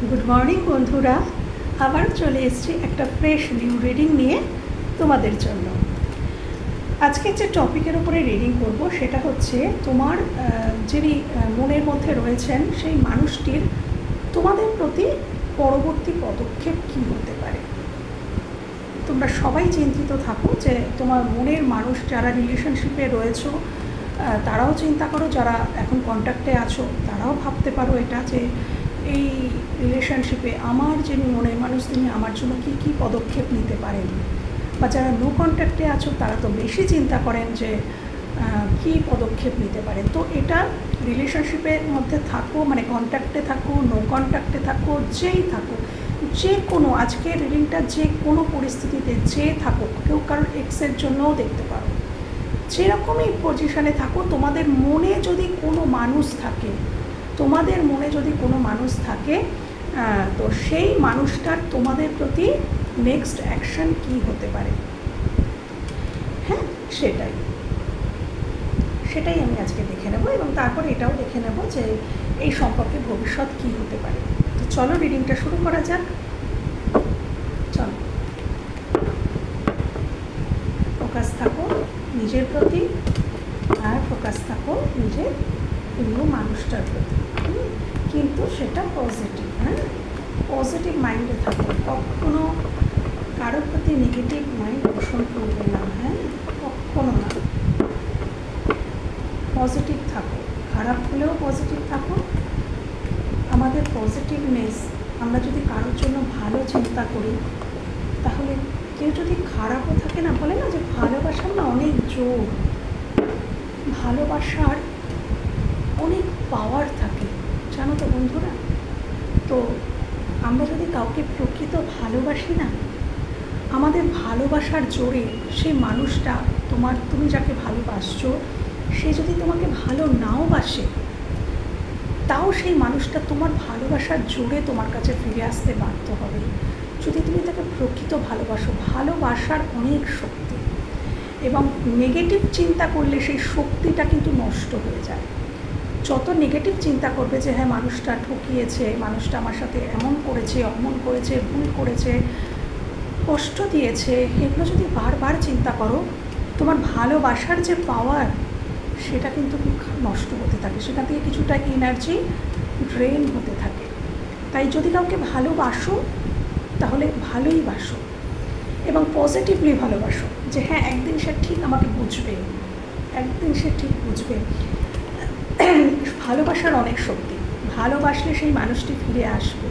Good morning বন্ধুরা, আবার চলে এসেছি একটা ফ্রেশ নিউ রিডিং নিয়ে তোমাদের জন্য। আজকে যে টপিকের উপরে রিডিং করব সেটা হচ্ছে তোমার যিনি মনের মধ্যে রয়েছেন সেই মানুষটির তোমাদের প্রতি পরবর্তী পদক্ষেপ কী হতে পারে। তোমরা সবাই চিন্তিত থাকো যে তোমার মনের মানুষ যারা রিলেশনশিপে রয়েছো তারাও চিন্তা করো, যারা এখন কন্ট্যাক্টে আছো তারাও ভাবতে পারো এটা যে এই রিলেশনশিপে আমার যিনি মনের মানুষ তিনি আমার জন্য কী কী পদক্ষেপ নিতে পারেন, বা যারা নো কন্ট্যাক্টে আছো তারা তো বেশি চিন্তা করেন যে কী পদক্ষেপ নিতে পারেন। তো এটা রিলেশনশিপের মধ্যে থাকো, মানে কন্ট্যাক্টে থাকো, নো কন্ট্যাক্টে থাকো, যেই থাকো, যে কোনো আজকের রিডিংটা যে কোনো পরিস্থিতিতে যে থাকো, কেউ কারোর এক্সের জন্যও দেখতে পারো, যেরকমই পজিশানে থাকো, তোমাদের মনে যদি কোনো মানুষ থাকে, তোমাদের মনে যদি কোনো মানুষ থাকে তো সেই মানুষটার তোমাদের প্রতি নেক্সট অ্যাকশন কী হতে পারে। হ্যাঁ, সেটাই আমি আজকে দেখে নেব, এবং তারপর এটাও দেখে নেব যে এই সম্পর্কে ভবিষ্যৎ কী হতে পারে। তো চলো রিডিংটা শুরু করা যাক। চলো, ফোকাস থাকো নিজের প্রতি, আর ফোকাস থাকো নিজের প্রিয় মানুষটার প্রতি, কিন্তু সেটা পজিটিভ। হ্যাঁ, পজিটিভ মাইন্ডে থাকো, কখনো কারোর প্রতি নেগেটিভ মাইন্ড পোষণ করবে না। হ্যাঁ, কখনো না, পজিটিভ থাকো, খারাপ হলেও পজিটিভ থাকো। আমাদের পজিটিভনেস, আমরা যদি কারোর জন্য ভালো চিন্তা করি, তাহলে কেউ যদি খারাপও থাকে না, বলে না যে ভালোবাসার না অনেক জোর, ভালোবাসার অনেক পাওয়ার থাকে, জানো তো বন্ধুরা। তো আমরা যদি কাউকে প্রকৃত ভালোবাসি না, আমাদের ভালোবাসার জোরে সেই মানুষটা তুমি যাকে ভালোবাসছো সে যদি তোমাকে ভালো নাও বাসে, তাও সেই মানুষটা তোমার ভালোবাসার জোরে তোমার কাছে ফিরে আসতে বাধ্য হবে, যদি তুমি তাকে প্রকৃত ভালোবাসো। ভালোবাসার অনেক শক্তি, এবং নেগেটিভ চিন্তা করলে সেই শক্তিটা কিন্তু নষ্ট হয়ে যায়। যত নেগেটিভ চিন্তা করবে যে হ্যাঁ মানুষটা ঠকিয়েছে, মানুষটা আমার সাথে এমন করেছে, অমন করেছে, ভুল করেছে, কষ্ট দিয়েছে, এগুলো যদি বারবার চিন্তা করো, তোমার ভালোবাসার যে পাওয়ার সেটা কিন্তু নষ্ট হতে থাকে, সেখান থেকে কিছুটা এনার্জি ড্রেন হতে থাকে। তাই যদি কাউকে ভালোবাসো তাহলে ভালোই বাসো, এবং পজিটিভলি ভালোবাসো, যে হ্যাঁ একদিন সে ঠিক আমাকে বুঝবে, একদিন সে ঠিক বুঝবে। ভালোবাসার অনেক শক্তি, ভালোবাসলে সেই মানুষটি ফিরে আসবে,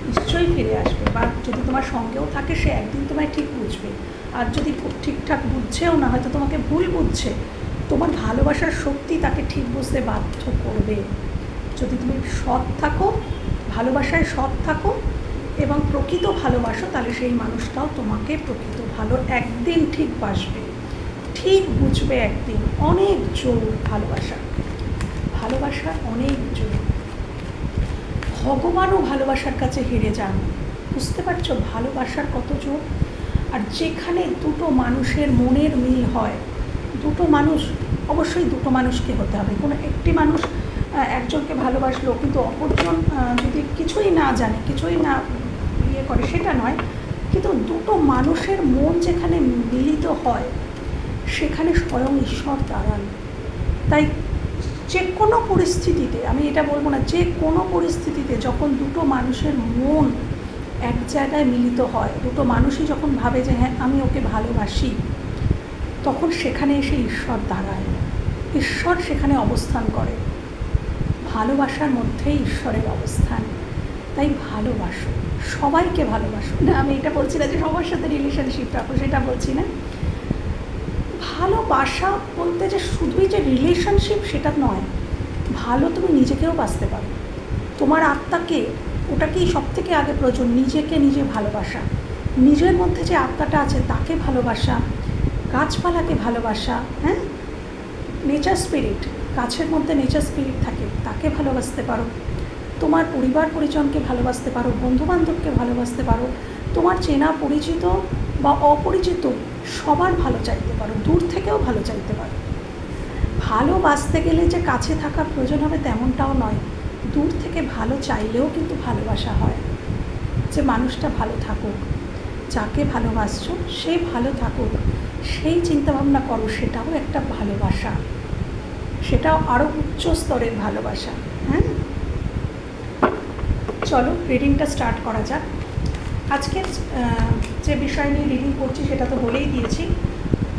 নিশ্চয়ই ফিরে আসবে, বা যদি তোমার সঙ্গেও থাকে সে একদিন তোমায় ঠিক বুঝবে। আর যদি ঠিকঠাক বুঝছেও না, হয়তো তোমাকে ভুল বুঝছে, তোমার ভালোবাসার শক্তি তাকে ঠিক বুঝতে বাধ্য করবে। যদি তুমি সৎ থাকো, ভালোবাসায় সৎ থাকো এবং প্রকৃত ভালোবাসো, তাহলে সেই মানুষটাও তোমাকে প্রকৃত একদিন ঠিক বাসবে, ঠিক বুঝবে একদিন। অনেক জোর ভালোবাসা অনেক জোর। ভগবানও ভালোবাসার কাছে হেরে যান, বুঝতে পারছো ভালোবাসার কত জোর। আর যেখানে দুটো মানুষের মনের মিল হয়, দুটো মানুষ, অবশ্যই দুটো মানুষকে হতে হবে, কোনো একটি মানুষ একজনকে ভালোবাসলো কিন্তু অপরজন যদি কিছুই না জানে, কিছুই না করে, সেটা নয়, কিন্তু দুটো মানুষের মন যেখানে মিলিত হয় সেখানে স্বয়ং ঈশ্বর দাঁড়ান। তাই যে কোনো পরিস্থিতিতে, আমি এটা বলবো না, যে কোনো পরিস্থিতিতে যখন দুটো মানুষের মন এক জায়গায় মিলিত হয়, দুটো মানুষই যখন ভাবে যে হ্যাঁ আমি ওকে ভালোবাসি, তখন সেখানে এসে ঈশ্বর দাঁড়ায়, ঈশ্বর সেখানে অবস্থান করে। ভালোবাসার মধ্যেই ঈশ্বরের অবস্থান। তাই ভালোবাসো, সবাইকে ভালোবাসো। না, আমি এটা বলছি না যে সবার সাথে রিলেশনশিপ রাখো, সেটা বলছি না। ভালোবাসা বলতে যে শুধুই যে রিলেশনশিপ সেটা নয়, ভালো তুমি নিজেকেও বাসতে পারো, তোমার আত্মাকে, ওটাকেই সব থেকে আগে প্রয়োজন, নিজেকে নিজে ভালোবাসা, নিজের মধ্যে যে আত্মাটা আছে তাকে ভালোবাসা, গাছপালাকে ভালোবাসা, হ্যাঁ, নেচার স্পিরিট, গাছের মধ্যে নেচার স্পিরিট থাকে, তাকে ভালোবাসতে পারো, তোমার পরিবার পরিজনকে ভালোবাসতে পারো, বন্ধুবান্ধবকে ভালোবাসতে পারো, তোমার চেনা পরিচিত বা অপরিচিত সবার ভালো চাইতে পারো, দূর থেকেও ভালো চাইতে পারো। ভালোবাসতে গেলে যে কাছে থাকা প্রয়োজন হবে তেমনটাও নয়, দূর থেকে ভালো চাইলেও কিন্তু ভালোবাসা হয়, যে মানুষটা ভালো থাকুক, যাকে ভালোবাসছো সে ভালো থাকুক, সেই চিন্তাভাবনা করো, সেটাও একটা ভালোবাসা, সেটাও আরও উচ্চ স্তরের ভালোবাসা। হ্যাঁ, চলো রিডিংটা স্টার্ট করা যাক। আজকের যে বিষয় নিয়ে রিডিং করছি সেটা তো বলেই দিয়েছি,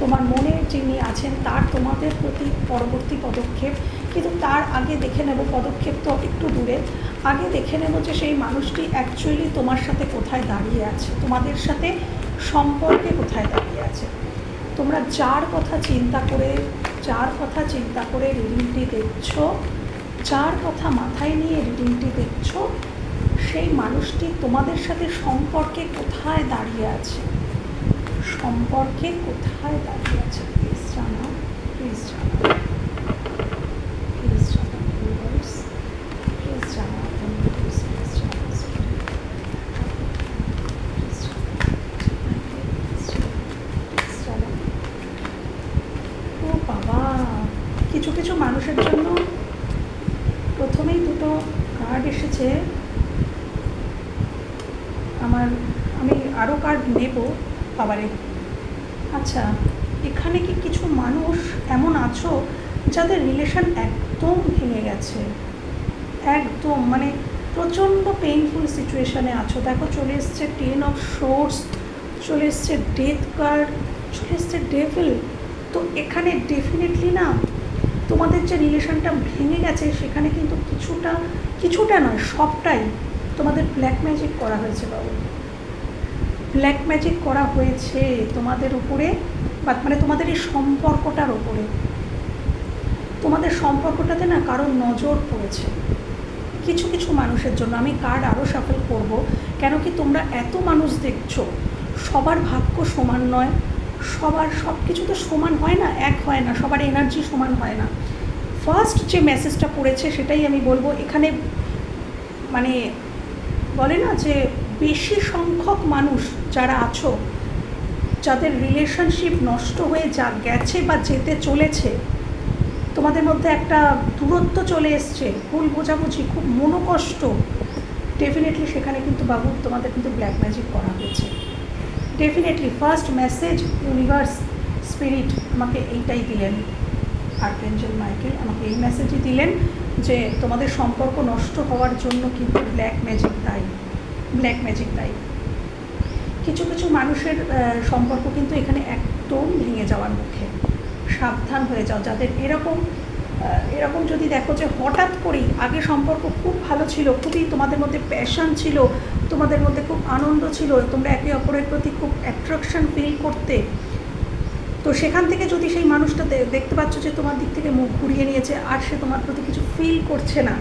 তোমার মনে যিনি আছেন তার তোমাদের প্রতি পরবর্তী পদক্ষেপ। কিন্তু তার আগে দেখে নেব, পদক্ষেপ তো একটু দূরে, আগে দেখে নেব যে সেই মানুষটি অ্যাকচুয়ালি তোমার সাথে কোথায় দাঁড়িয়ে আছে, তোমাদের সাথে সম্পর্কে কোথায় দাঁড়িয়ে আছে। তোমরা যার কথা চিন্তা করে রিডিংটি দেখছো, যার কথা মাথায় নিয়ে রিডিংটি দেখছো, সেই মানুষটি তোমাদের সাথে সম্পর্কে কোথায় দাঁড়িয়ে আছে, সম্পর্কে কোথায় দাঁড়িয়ে আছে। প্লিজ জানাও, প্লিজ জানাও, প্লিজ জানাও, প্লিজ জানাও, প্লিজ জানাও। ও বাবা, কিছু কিছু মানুষের জন্য প্রথমেই দুটো কার্ড এসেছে। আমি আরও কার্ড নেব বাবারে। আচ্ছা, এখানে কি কিছু মানুষ এমন আছো যাদের রিলেশন একদম ভেঙে গেছে, একদম মানে প্রচণ্ড পেইনফুল সিচুয়েশানে আছো। দেখো চলে এসছে 10 অফ সোর্স, চলে এসছে ডেথ কার্ড, চলে এসছে ডেভিল। তো এখানে ডেফিনেটলি না, তোমাদের যে রিলেশনটা ভেঙে গেছে সেখানে কিন্তু কিছুটা নয়, সবটাই তোমাদের ব্ল্যাক ম্যাজিক করা হয়েছে বাবু। ব্ল্যাক ম্যাজিক করা হয়েছে তোমাদের উপরে, মানে তোমাদের এই সম্পর্কটার ওপরে। তোমাদের সম্পর্কটাতে না কারোর নজর পড়েছে কিছু কিছু মানুষের জন্য। আমি কার্ড আরও শাফল করব, কেন কি তোমরা এত মানুষ দেখছো, সবার ভাগ্য সমান নয়, সবার সব কিছু তো সমান হয় না, এক হয় না, সবার এনার্জি সমান হয় না। ফার্স্ট যে মেসেজটা পড়েছে সেটাই আমি বলবো। এখানে মানে বলে না যে বেশি সংখ্যক মানুষ যারা আছো, যাদের রিলেশনশিপ নষ্ট হয়ে গেছে বা যেতে চলেছে, তোমাদের মধ্যে একটা দূরত্ব চলে এসছে, ভুল বোঝাবুঝি, খুব মনোকষ্ট, ডেফিনেটলি সেখানে কিন্তু বাবু তোমাদের কিন্তু ব্ল্যাক ম্যাজিক করা হয়েছে। Definitely first message universe spirit আমাকে এইটাই দিলেন, আর্কএঞ্জেল মাইকেল আমাকে এই মেসেজই দিলেন যে তোমাদের সম্পর্ক নষ্ট হওয়ার জন্য কিন্তু ব্ল্যাক ম্যাজিক দায়ী, ব্ল্যাক ম্যাজিক দায়ী। কিছু কিছু মানুষের সম্পর্ক কিন্তু এখানে একদম ভেঙে যাওয়ার মুখে, সাবধান হয়ে যাও। যাদের এরকম যদি দেখো যে হঠাৎ করেই, আগে সম্পর্ক খুব ভালো ছিল, খুবই তোমাদের মধ্যে প্যাশন ছিল, তোমাদের মধ্যে খুব আনন্দ ছিল, তোমরা একে অপরের প্রতি খুব অ্যাট্রাকশন ফিল করতে, তো সেখান থেকে যদি সেই মানুষটা দেখতে পাচ্ছ যে তোমার দিক থেকে মুখ ঘুরিয়ে নিয়েছে, আর সে তোমার প্রতি কিছু ফিল করছে না,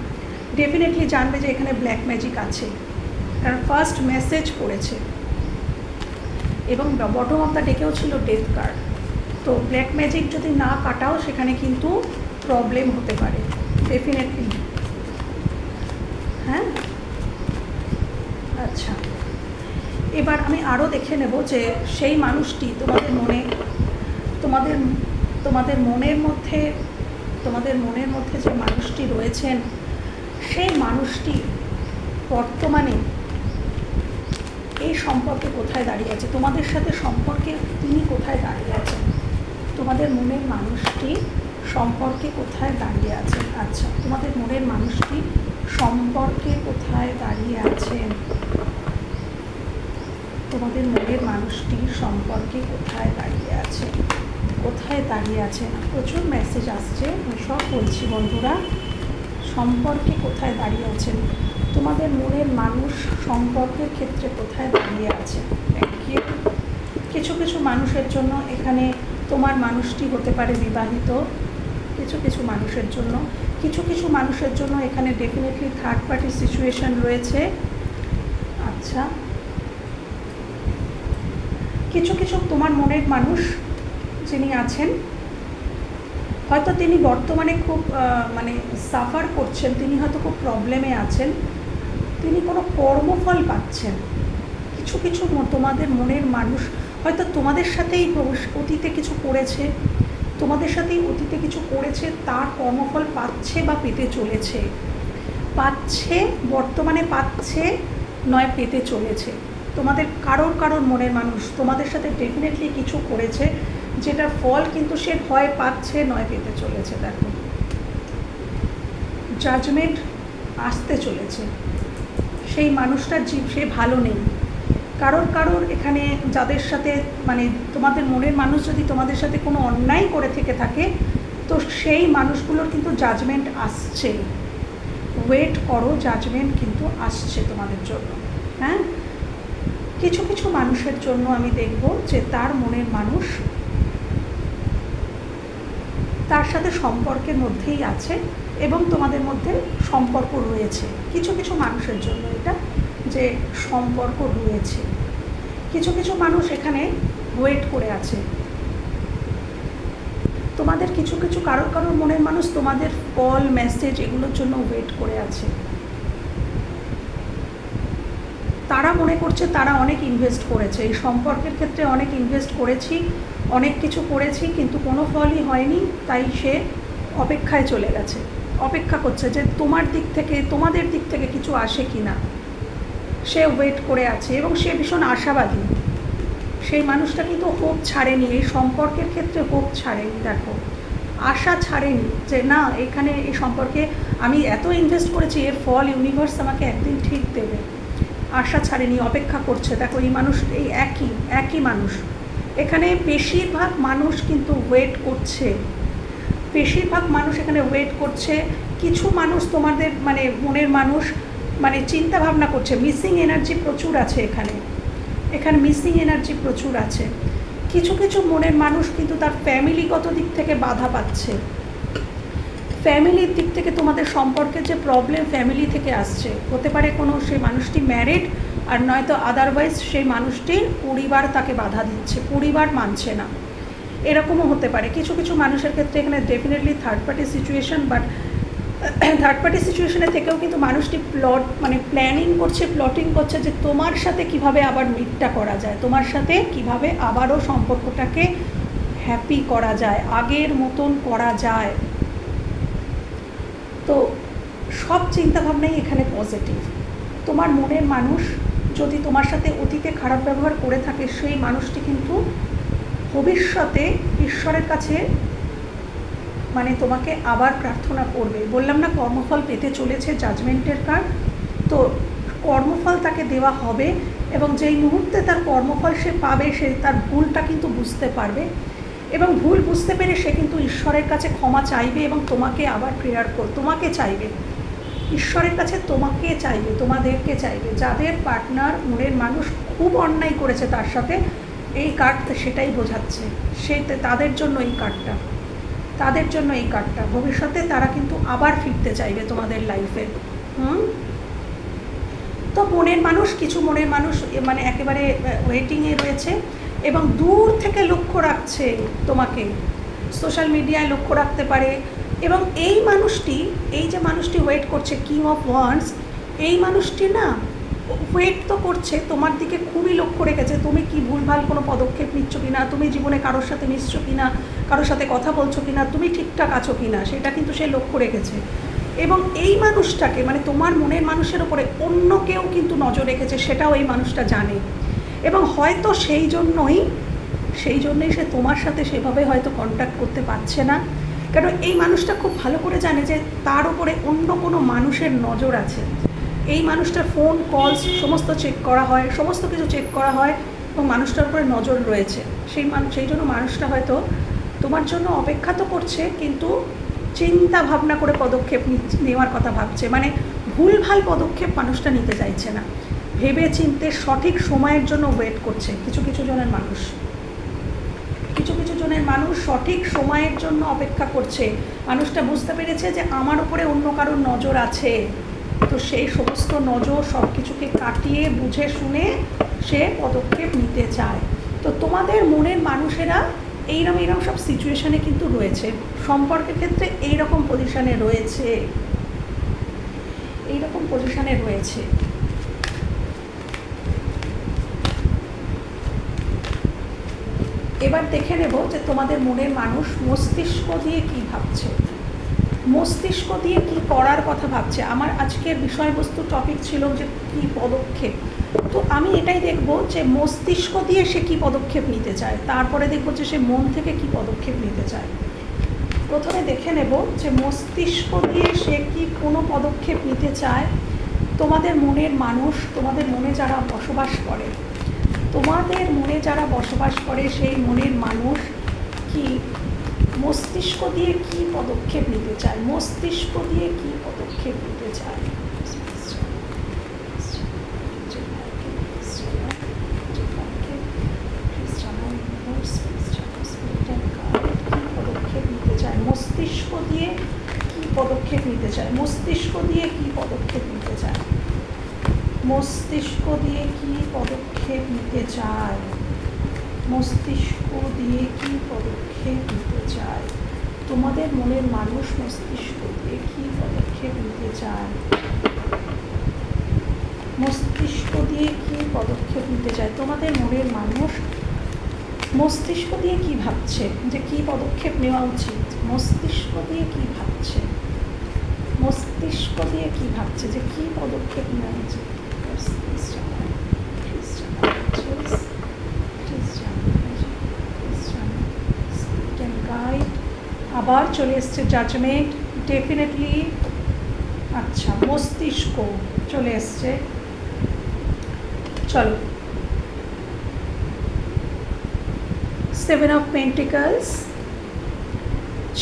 ডেফিনেটলি জানবে যে এখানে ব্ল্যাক ম্যাজিক আছে, কারণ ফার্স্ট মেসেজ পড়েছে এবং বটম অফ দ্য ডেকেও ছিল ডেথ কার্ড। তো ব্ল্যাক ম্যাজিক যদি না কাটাও সেখানে কিন্তু প্রবলেম হতে পারে ডেফিনেটলি। হ্যাঁ, আচ্ছা, এবার আমি আরও দেখে নেব যে সেই মানুষটি তোমাদের মনের মধ্যে যে মানুষটি রয়েছেন, সেই মানুষটি বর্তমানে এই সম্পর্কে কোথায় দাঁড়িয়ে আছে, তোমাদের সাথে সম্পর্কে তিনি কোথায় দাঁড়িয়ে আছেন, তোমাদের মনের মানুষটি সম্পর্কে কোথায় দাঁড়িয়ে আছেন। আচ্ছা, তোমাদের মনের মানুষটি সম্পর্কে কোথায় দাঁড়িয়ে আছেন, তোমাদের মনের মানুষটি সম্পর্কে কোথায় দাঁড়িয়ে আছেন, কোথায় দাঁড়িয়ে আছেন। প্রচুর মেসেজ আসছে, আমি সব বলছি বন্ধুরা। সম্পর্কে কোথায় দাঁড়িয়ে আছেন, তোমাদের মনের মানুষ সম্পর্কের ক্ষেত্রে কোথায় দাঁড়িয়ে আছে। কিছু কিছু মানুষের জন্য এখানে তোমার মানুষটি হতে পারে বিবাহিত, কিছু মানুষের জন্য এখানে ডেফিনেটলি থার্ড পার্টি সিচুয়েশন রয়েছে। আচ্ছা, কিছু তোমার মনের মানুষ যিনি আছেন, হয়তো তিনি বর্তমানে খুব মানে সাফার করছেন, তিনি হয়তো খুব প্রবলেমে আছেন, তিনি কোনো কর্মফল পাচ্ছেন। কিছু তোমাদের মনের মানুষ হয়তো তোমাদের সাথেই অতীতে কিছু করেছে, তার কর্মফল পাচ্ছে বা পেতে চলেছে। পাচ্ছে, বর্তমানে পাচ্ছে, নয় পেতে চলেছে। তোমাদের কারোর মনের মানুষ তোমাদের সাথে ডেফিনেটলি কিছু করেছে, যেটা ফল কিন্তু সে হয় পাচ্ছে, নয় পেতে চলেছে। দেখো জাজমেন্ট আসতে চলেছে। সেই মানুষটার সে ভালো নেই। কারোর এখানে যাদের সাথে মানে তোমাদের মনের মানুষ যদি তোমাদের সাথে কোনো অন্যায় করে থেকে থাকে, তো সেই মানুষগুলোর কিন্তু জাজমেন্ট আসছে। ওয়েট করো, জাজমেন্ট কিন্তু আসছে তোমাদের জন্য। হ্যাঁ, কিছু কিছু মানুষের জন্য আমি দেখব যে তার মনের মানুষ তার সাথে সম্পর্কের মধ্যেই আছে এবং তোমাদের মধ্যে সম্পর্ক রয়েছে। কিছু কিছু মানুষের জন্য এটা যে সম্পর্ক রয়েছে। কিছু কিছু মানুষ এখানে ওয়েট করে আছে তোমাদের। কিছু কিছু কারোর মনের মানুষ তোমাদের কল মেসেজ এগুলোর জন্য ওয়েট করে আছে। তারা মনে করছে তারা অনেক ইনভেস্ট করেছে এই সম্পর্কের ক্ষেত্রে, অনেক ইনভেস্ট করেছি, অনেক কিছু করেছি, কিন্তু কোনো ফলই হয়নি। তাই সে অপেক্ষায় চলে গেছে, অপেক্ষা করছে যে তোমাদের দিক থেকে কিছু আসে কি না। সে ওয়েট করে আছে এবং সে ভীষণ আশাবাদী। সেই মানুষটা কিন্তু হোপ ছাড়েনি, এই সম্পর্কের ক্ষেত্রে হোপ ছাড়েনি। দেখো আশা ছাড়েনি যে না, এখানে এই সম্পর্কে আমি এত ইনভেস্ট করেছি, এর ফল ইউনিভার্স আমাকে একদিন ঠিক দেবে। আশা ছাড়েনি, অপেক্ষা করছে। দেখো এই মানুষ, এই একই মানুষ এখানে বেশিরভাগ মানুষ কিন্তু ওয়েট করছে। বেশিরভাগ মানুষ এখানে ওয়েট করছে। কিছু মানুষ তোমাদের মানে মনের মানুষ মানে চিন্তা ভাবনা করছে। মিসিং এনার্জি প্রচুর আছে এখানে মিসিং এনার্জি প্রচুর আছে। কিছু কিছু মনের মানুষ কিন্তু তার ফ্যামিলিগত দিক থেকে বাধা পাচ্ছে। ফ্যামিলির দিক থেকে তোমাদের সম্পর্কের যে প্রবলেম ফ্যামিলি থেকে আসছে। হতে পারে কোনো সেই মানুষটি ম্যারিড, আর নয়তো আদারওয়াইজ সেই মানুষটির পরিবার তাকে বাধা দিচ্ছে, পরিবার মানছে না, এরকমও হতে পারে। কিছু কিছু মানুষের ক্ষেত্রে এখানে definitely third party situation, but third party সিচুয়েশনের থেকেও কিন্তু মানুষটি প্লটিং করছে যে তোমার সাথে কিভাবে আবার মিটটা করা যায়, তোমার সাথে কিভাবে আবারও সম্পর্কটাকে হ্যাপি করা যায়, আগের মতন করা যায়। তো সব চিন্তাভাবনাই এখানে পজিটিভ। তোমার মনের মানুষ যদি তোমার সাথে অতীতে খারাপ ব্যবহার করে থাকে, সেই মানুষটি কিন্তু ভবিষ্যতে ঈশ্বরের কাছে মানে তোমাকে আবার প্রার্থনা করবে। বললাম না কর্মফল পেতে চলেছে, জাজমেন্টের কার্ড। তো কর্মফল তাকে দেওয়া হবে এবং যেই মুহূর্তে তার কর্মফল সে পাবে, সে তার ভুলটা কিন্তু বুঝতে পারবে এবং ভুল বুঝতে পেরে সে কিন্তু ঈশ্বরের কাছে ক্ষমা চাইবে এবং তোমাকে আবার তোমাকে চাইবে, ঈশ্বরের কাছে তোমাকে চাইবে, তোমাদেরকে চাইবে। যাদের পার্টনার মনের মানুষ খুব অন্যায় করেছে তার সাথে, এই কার্ড সেটাই বোঝাচ্ছে। তাদের জন্য এই কার্ডটা ভবিষ্যতে তারা কিন্তু আবার ফিরতে চাইবে তোমাদের লাইফে। তো কিছু মনের মানুষ মানে একেবারে ওয়েটিংয়ে রয়েছে এবং দূর থেকে লক্ষ্য রাখছে তোমাকে, সোশ্যাল মিডিয়ায় লক্ষ্য রাখতে পারে। এবং এই যে মানুষটি ওয়েট করছে, কিং অফ ওয়ান্ডস, এই মানুষটি না ওয়েট তো করছে, তোমার দিকে খুবই লক্ষ্য রেখেছে। তুমি কি ভুলভাল কোনো পদক্ষেপ নিচ্ছ কিনা, তুমি জীবনে কারোর সাথে মিশছো কিনা, কারোর সাথে কথা বলছো কিনা, তুমি ঠিকঠাক আছো কিনা, সেটা কিন্তু সে লক্ষ্য রেখেছে। এবং এই মানুষটাকে মানে তোমার মনের মানুষের ওপরে অন্য কেউ কিন্তু নজর রেখেছে, সেটাও এই মানুষটা জানে। এবং হয়তো সেই জন্যই সে তোমার সাথে সেভাবে হয়তো কন্ট্যাক্ট করতে পারছে না, কারণ এই মানুষটা খুব ভালো করে জানে যে তার উপরে অন্য কোনো মানুষের নজর আছে। এই মানুষটার ফোন কলস সমস্ত চেক করা হয়, সমস্ত কিছু চেক করা হয় এবং মানুষটার উপরে নজর রয়েছে। সেই জন্য মানুষটা হয়তো তোমার জন্য অপেক্ষা তো করছে, কিন্তু চিন্তা ভাবনা করে পদক্ষেপ নেওয়ার কথা ভাবছে। মানে ভুলভাল পদক্ষেপ মানুষটা নিতে চাইছে না, ভেবে চিন্তে সঠিক সময়ের জন্য ওয়েট করছে। কিছু কিছু জনের মানুষ সঠিক সময়ের জন্য অপেক্ষা করছে। মানুষটা বুঝতে পেরেছে যে আমার উপরে অন্য কারোর নজর আছে, তো সেই সমস্ত নজর সব কিছুকে কাটিয়ে বুঝে শুনে সে পদক্ষেপ নিতে চায়। তো তোমাদের মনের মানুষেরা এইরকম সব সিচুয়েশানে কিন্তু রয়েছে, সম্পর্কের ক্ষেত্রে এইরকম পজিশানে রয়েছে। এবার দেখে নেব যে তোমাদের মনের মানুষ মস্তিষ্ক দিয়ে কি ভাবছে। মস্তিষ্ক দিয়ে কি করার কথা ভাবছে। আমার আজকের বিষয়বস্তু টপিক ছিল যে কি পদক্ষেপ, তো আমি এটাই দেখব যে মস্তিষ্ক দিয়ে সে কি পদক্ষেপ নিতে চায়, তারপরে দেখব যে সে মন থেকে কি পদক্ষেপ নিতে চায়। প্রথমে দেখে নেব যে মস্তিষ্ক দিয়ে সে কি কোনো পদক্ষেপ নিতে চায়। তোমাদের মনের মানুষ, তোমাদের মনে যারা বসবাস করে, তোমাদের মনে যারা বসবাস করে সেই মনের মানুষ কি মস্তিষ্ক দিয়ে কি পদক্ষেপ নিতে চায়, মস্তিষ্ক দিয়ে কি পদক্ষেপ নিতে চায়। মস্তিষ্ক দিয়ে কি পদক্ষেপ নিতে চায়, মস্তিষ্ক দিয়ে কি পদক্ষেপ নিতে চায়, মস্তিষ্ক দিয়ে কি পদক্ষেপ নিতে চায়, মস্তিষ্ক দিয়ে কি পদক্ষেপ নিতে চায়। তোমাদের মনের মানুষ মস্তিষ্ক দিয়ে কি পদক্ষেপ নিতে চায়, মস্তিষ্ক দিয়ে কি পদক্ষেপ নিতে চায়। তোমাদের মনের মানুষ মস্তিষ্ক দিয়ে কি ভাবছে যে কি পদক্ষেপ নেওয়া উচিত, মস্তিষ্ক দিয়ে কি ভাবছে, মস্তিষ্ক দিয়ে কি ভাবছে যে কি পদক্ষেপ নেওয়া উচিত। আবার চলে এসছে জাজমেন্ট, ডেফিনেটলি। আচ্ছা, মস্তিষ্ক চলে এসছে। চলো, 7 of Pentacles,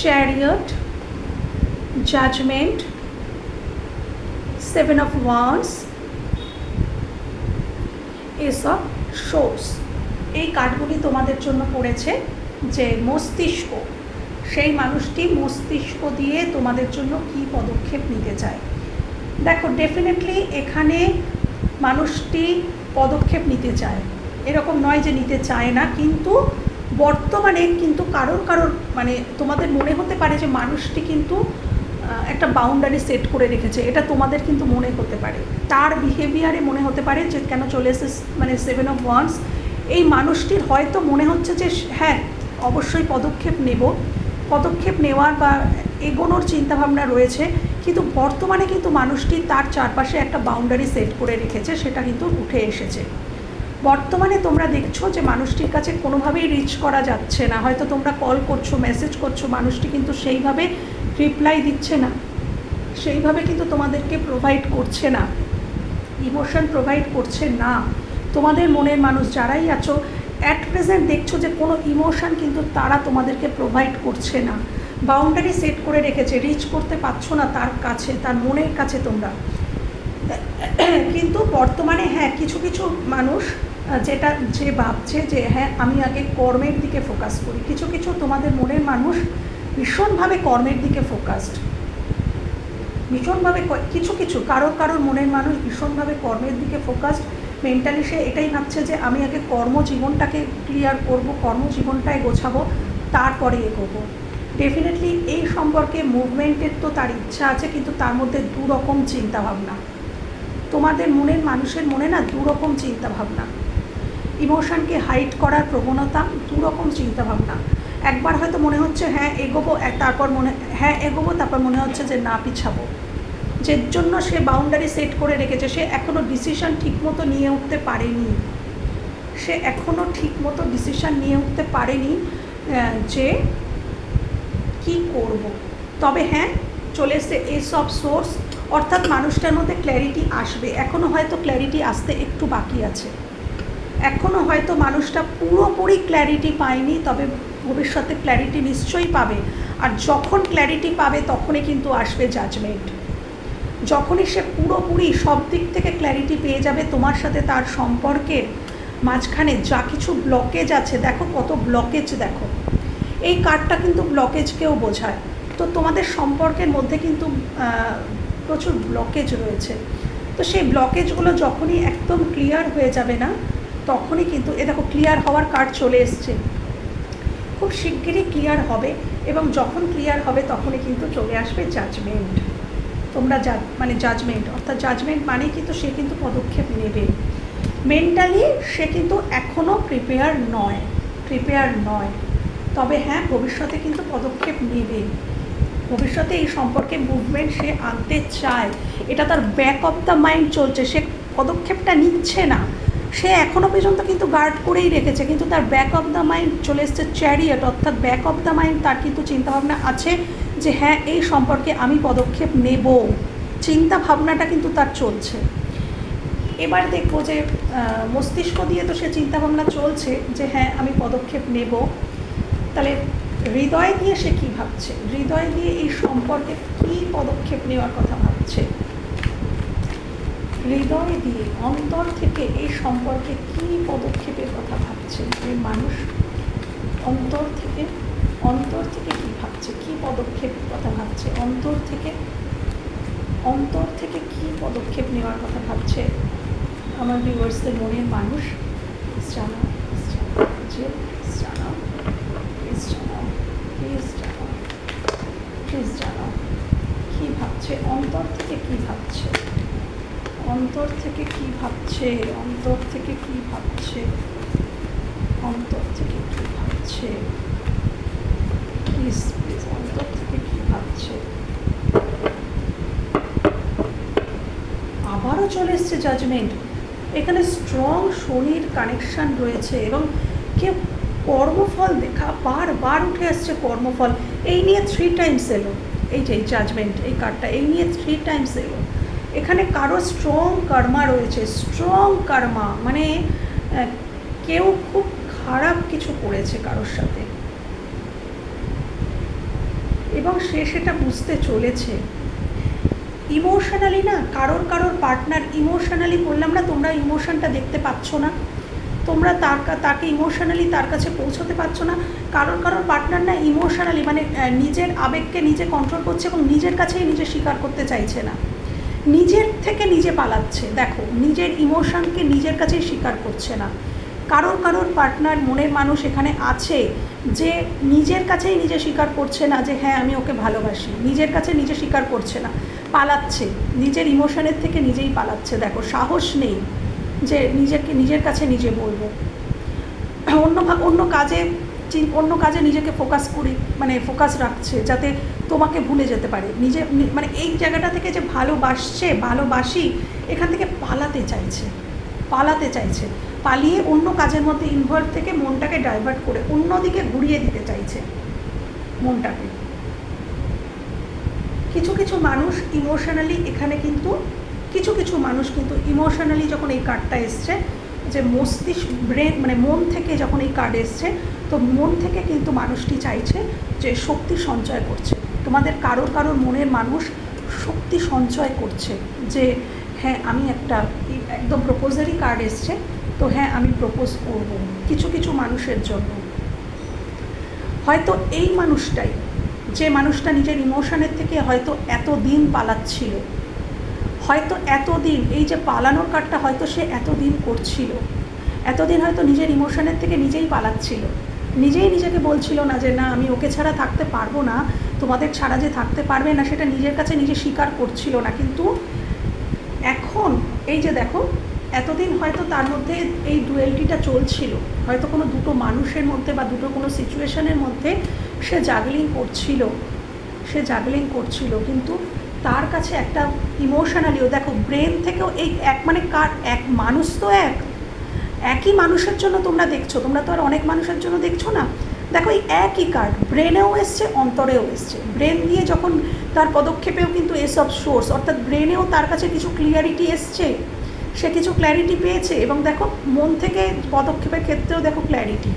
Chariot, Judgment, 7 of Wands, Ace of Swords। এই কার্ডগুলি তোমাদের জন্য পড়েছে যে মস্তিষ্ক, সেই মানুষটি মস্তিষ্ক দিয়ে তোমাদের জন্য কি পদক্ষেপ নিতে চায়। দেখো, ডেফিনেটলি এখানে মানুষটি পদক্ষেপ নিতে চায়, এরকম নয় যে নিতে চায় না, কিন্তু বর্তমানে কিন্তু কারোর মানে তোমাদের মনে হতে পারে যে মানুষটি কিন্তু একটা বাউন্ডারি সেট করে রেখেছে, এটা তোমাদের কিন্তু মনে হতে পারে, তার বিহেভিয়ারে মনে হতে পারে যে কেন চলে এসে মানে 7 of Wands। এই মানুষটির হয়তো মনে হচ্ছে যে হ্যাঁ অবশ্যই পদক্ষেপ নেওয়ার বা এগোনোর চিন্তাভাবনা রয়েছে, কিন্তু বর্তমানে কিন্তু মানুষটি তার চারপাশে একটা বাউন্ডারি সেট করে রেখেছে, সেটা কিন্তু উঠে এসেছে। বর্তমানে তোমরা দেখছো যে মানুষটির কাছে কোনোভাবেই রিচ করা যাচ্ছে না, হয়তো তোমরা কল করছো, মেসেজ করছো, মানুষটি কিন্তু সেইভাবে রিপ্লাই দিচ্ছে না, সেইভাবে কিন্তু তোমাদেরকে প্রোভাইড করছে না, ইমোশন প্রোভাইড করছে না। তোমাদের মনের মানুষ যারাই আছো অ্যাট প্রেজেন্ট দেখছো যে কোনো ইমোশন কিন্তু তারা তোমাদেরকে প্রোভাইড করছে না, বাউন্ডারি সেট করে রেখেছে, রিচ করতে পারছো না তার কাছে, তার মনের কাছে তোমরা। কিন্তু বর্তমানে হ্যাঁ কিছু কিছু মানুষ যে ভাবছে যে হ্যাঁ আমি আগে কর্মের দিকে ফোকাস করি, কিছু কিছু তোমাদের মনের মানুষ ভীষণভাবে কর্মের দিকে ফোকাসড, ভীষণভাবে কিছু কারোর মনের মানুষ ভীষণভাবে কর্মের দিকে ফোকাসড। মেন্টালি সে এটাই ভাবছে যে আমি আগে কর্মজীবনটাকে ক্লিয়ার করব, কর্মজীবনটায় গোছাবো, তারপরে এগোবো। ডেফিনেটলি এই সম্পর্কে মুভমেন্টের তো তার ইচ্ছা আছে, কিন্তু তার মধ্যে দুরকম চিন্তাভাবনা। তোমাদের মনের মানুষের মনে না দুরকম চিন্তাভাবনা, ইমোশনকে হাইড করার প্রবণতা, দুরকম চিন্তাভাবনা। একবার হয়তো মনে হচ্ছে হ্যাঁ এগোবো, তারপর তারপর মনে হচ্ছে যে না পিছাবো, যে জন্য সে বাউন্ডারি সেট করে রেখেছে। সে এখনও ডিসিশন ঠিকমতো নিয়ে উঠতে পারেনি, যে কি করব। তবে হ্যাঁ চলে এসছে এস অফ সোর্স, অর্থাৎ মানুষটার মধ্যে ক্ল্যারিটি আসবে। এখনও হয়তো ক্ল্যারিটি আসতে একটু বাকি আছে, এখনও হয়তো মানুষটা পুরোপুরি ক্ল্যারিটি পায়নি, তবে ভবিষ্যতে ক্ল্যারিটি নিশ্চয়ই পাবে। আর যখন ক্ল্যারিটি পাবে তখনই কিন্তু আসবে জাজমেন্ট। যখনই সে পুরোপুরি সব দিক থেকে ক্ল্যারিটি পেয়ে যাবে, তোমার সাথে তার সম্পর্কের মাঝখানে যা কিছু ব্লকেজ আছে, দেখো কত ব্লকেজ, দেখো এই কার্ডটা কিন্তু ব্লকেজকেও বোঝায়। তো তোমাদের সম্পর্কের মধ্যে কিন্তু প্রচুর ব্লকেজ রয়েছে, তো সেই ব্লকেজগুলো যখনই একদম ক্লিয়ার হয়ে যাবে না, তখনই কিন্তু দেখো ক্লিয়ার হওয়ার কার্ড চলে এসছে, খুব শিগগিরই ক্লিয়ার হবে। এবং যখন ক্লিয়ার হবে তখনই কিন্তু চলে আসবে জাজমেন্ট। তোমরা জাজমেন্ট, অর্থাৎ জাজমেন্ট মানে কিন্তু সে কিন্তু পদক্ষেপ নেবে। মেন্টালি সে কিন্তু এখনও প্রিপেয়ার নয়, তবে হ্যাঁ ভবিষ্যতে কিন্তু পদক্ষেপ নেবে। ভবিষ্যতে এই সম্পর্কে মুভমেন্ট সে আনতে চায়, এটা তার ব্যাক অফ দ্য মাইন্ড চলছে, সে পদক্ষেপটা নিচ্ছে না, সে এখনও পর্যন্ত কিন্তু গার্ড করেই রেখেছে, কিন্তু তার ব্যাক অফ দ্য মাইন্ড চলে এসছে চ্যারিয়ট, অর্থাৎ ব্যাক অফ দ্য মাইন্ড তার কিন্তু চিন্তাভাবনা আছে যে হ্যাঁ এই সম্পর্কে আমি পদক্ষেপ নেব, চিন্তা ভাবনাটা কিন্তু তার চলছে। এবার দেখবো যে মস্তিষ্ক দিয়ে তো সে চিন্তাভাবনা চলছে যে হ্যাঁ আমি পদক্ষেপ নেব, তাহলে হৃদয় দিয়ে সে কী ভাবছে, হৃদয় দিয়ে এই সম্পর্কে কী পদক্ষেপ নেওয়ার কথা ভাবছে, হৃদয় দিয়ে অন্তর থেকে এই সম্পর্কে কী পদক্ষেপের কথা ভাবছে এই মানুষ, অন্তর থেকে কী ভাবছে, কী পদক্ষেপের কথা ভাবছে, অন্তর থেকে কী পদক্ষেপ নেওয়ার কথা ভাবছে আমার ভিউয়ার্সদের মনের মানুষ। জানাও কী ভাবছে, অন্তর থেকে কী ভাবছে, অন্তর থেকে কী ভাবছে, অন্তর থেকে কী ভাবছে, অন্তর থেকে কী ভাবছে, প্লিজ প্লিজ অন্তর থেকে কী ভাবছে। আবারও চলে এসছে জাজমেন্ট, এখানে স্ট্রং শনির কানেকশান রয়েছে এবং কেউ কর্মফল দেখা বারবার উঠে আসছে কর্মফল, এই নিয়ে 3 টাইমস এলো, এই যে জাজমেন্ট এই কার্ডটা এই নিয়ে 3 টাইমস এলো। এখানে কারো স্ট্রং কর্মা রয়েছে, স্ট্রং কর্মা মানে কেউ খুব খারাপ কিছু করেছে কারোর সাথে এবং সে সেটা বুঝতে চলেছে। ইমোশনালি না কারোর পার্টনার ইমোশনালি, বললাম না তোমরা ইমোশনটা দেখতে পাচ্ছ না, তোমরা তাকে ইমোশনালি তার কাছে পৌঁছতে পারছো না, কারোর পার্টনার না ইমোশনালি মানে নিজের আবেগকে নিজে কন্ট্রোল করছে এবং নিজের কাছেই নিজে স্বীকার করতে চাইছে না, নিজের থেকে নিজে পালাচ্ছে। দেখো নিজের ইমোশনকে নিজের কাছেই স্বীকার করছে না। কারোর পার্টনার মনের মানুষ এখানে আছে যে নিজের কাছেই নিজে স্বীকার করছে না যে হ্যাঁ আমি ওকে ভালোবাসি, নিজের কাছে নিজে স্বীকার করছে না, পালাচ্ছে, নিজের ইমোশনের থেকে নিজেই পালাচ্ছে। দেখো সাহস নেই যে নিজের কাছে নিজে বলবো, অন্য কাজে নিজেকে ফোকাস রাখছে যাতে তোমাকে ভুলে যেতে পারে, মানে এই জায়গাটা থেকে যে ভালোবাসি এখান থেকে পালাতে চাইছে, পালিয়ে অন্য কাজের মধ্যে ইনভলভ থেকে মনটাকে ডাইভার্ট করে অন্যদিকে ঘুরিয়ে দিতে চাইছে মনটাকে। কিছু মানুষ ইমোশনালি এখানে কিন্তু কিছু মানুষ কিন্তু ইমোশনালি যখন এই কার্ডটা এসছে যে মস্তিষ্ক ব্রেন মানে মন থেকে যখন এই কার্ড এসছে তো মন থেকে কিন্তু মানুষটি চাইছে যে শক্তি সঞ্চয় করছে, তোমাদের কারোর মনের মানুষ শক্তি সঞ্চয় করছে যে হ্যাঁ আমি একদম প্রপোজারই কার্ড এসছে, তো হ্যাঁ আমি প্রপোজ করব কিছু মানুষের জন্য। হয়তো এই মানুষটাই যে মানুষটা নিজের ইমোশনের থেকে হয়তো এতদিন পালাচ্ছিল, হয়তো এতদিন এই যে পালানোর কার্ডটা হয়তো সে এতদিন করছিল, এতদিন হয়তো নিজের ইমোশনের থেকে নিজেই পালাচ্ছিল, নিজেকে বলছিল না যে না আমি ওকে ছাড়া থাকতে পারবো না, তোমাদের ছাড়া যে থাকতে পারবে না সেটা নিজের কাছে নিজে স্বীকার করছিল না। কিন্তু এখন এই যে দেখো এতদিন হয়তো তার মধ্যে এই ডুয়েলটিটা চলছিল, হয়তো কোনো দুটো মানুষের মধ্যে বা দুটো কোনো সিচুয়েশনের মধ্যে সে জাগলিং করছিল, কিন্তু তার কাছে একটা ইমোশনালিও দেখো ব্রেন থেকেও এই এক মানুষ তো একই মানুষের জন্য তোমরা দেখছো, তোমরা তো আর অনেক মানুষের জন্য দেখছো না। দেখো এই একই কার্ড ব্রেনেও এসছে অন্তরেও এসছে, ব্রেন দিয়ে যখন তার পদক্ষেপেও কিন্তু এসব সোর্স অর্থাৎ ব্রেনেও তার কাছে কিছু ক্লিয়ারিটি এসছে, সে কিছু ক্ল্যারিটি পেয়েছে এবং দেখো মন থেকে পদক্ষেপের ক্ষেত্রেও দেখো ক্ল্যারিটি,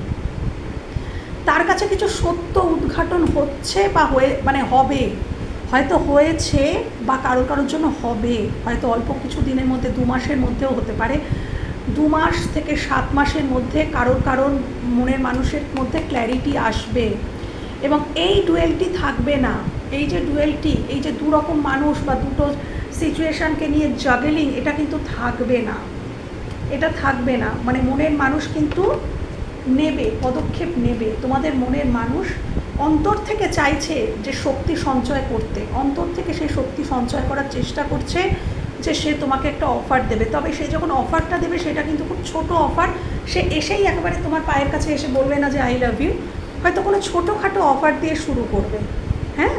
তার কাছে কিছু সত্য উদ্ঘাটন হচ্ছে বা হবে, হয়তো হয়েছে বা কারোর জন্য হবে, হয়তো অল্প কিছু দিনের মধ্যে 2 মাসের মধ্যেও হতে পারে, 2 মাস থেকে 7 মাসের মধ্যে কারোর মনের মানুষের মধ্যে ক্ল্যারিটি আসবে এবং এই ডুয়েলটি থাকবে না। এই যে ডুয়েলটি, এই যে 2 রকম মানুষ বা দুটো সিচুয়েশানকে নিয়ে জাগলিং, এটা কিন্তু থাকবে না, মানে মনের মানুষ কিন্তু পদক্ষেপ নেবে। তোমাদের মনের মানুষ অন্তর থেকে চাইছে যে শক্তি সঞ্চয় করতে, অন্তর থেকে সেই শক্তি সঞ্চয় করার চেষ্টা করছে যে সে তোমাকে একটা অফার দেবে, তবে সে যখন অফারটা দেবে সেটা কিন্তু খুব ছোট অফার, সে এসেই একেবারে তোমার পায়ের কাছে এসে বলবে না যে আই লাভ ইউ, হয়তো কোনো ছোটোখাটো অফার দিয়ে শুরু করবে, হ্যাঁ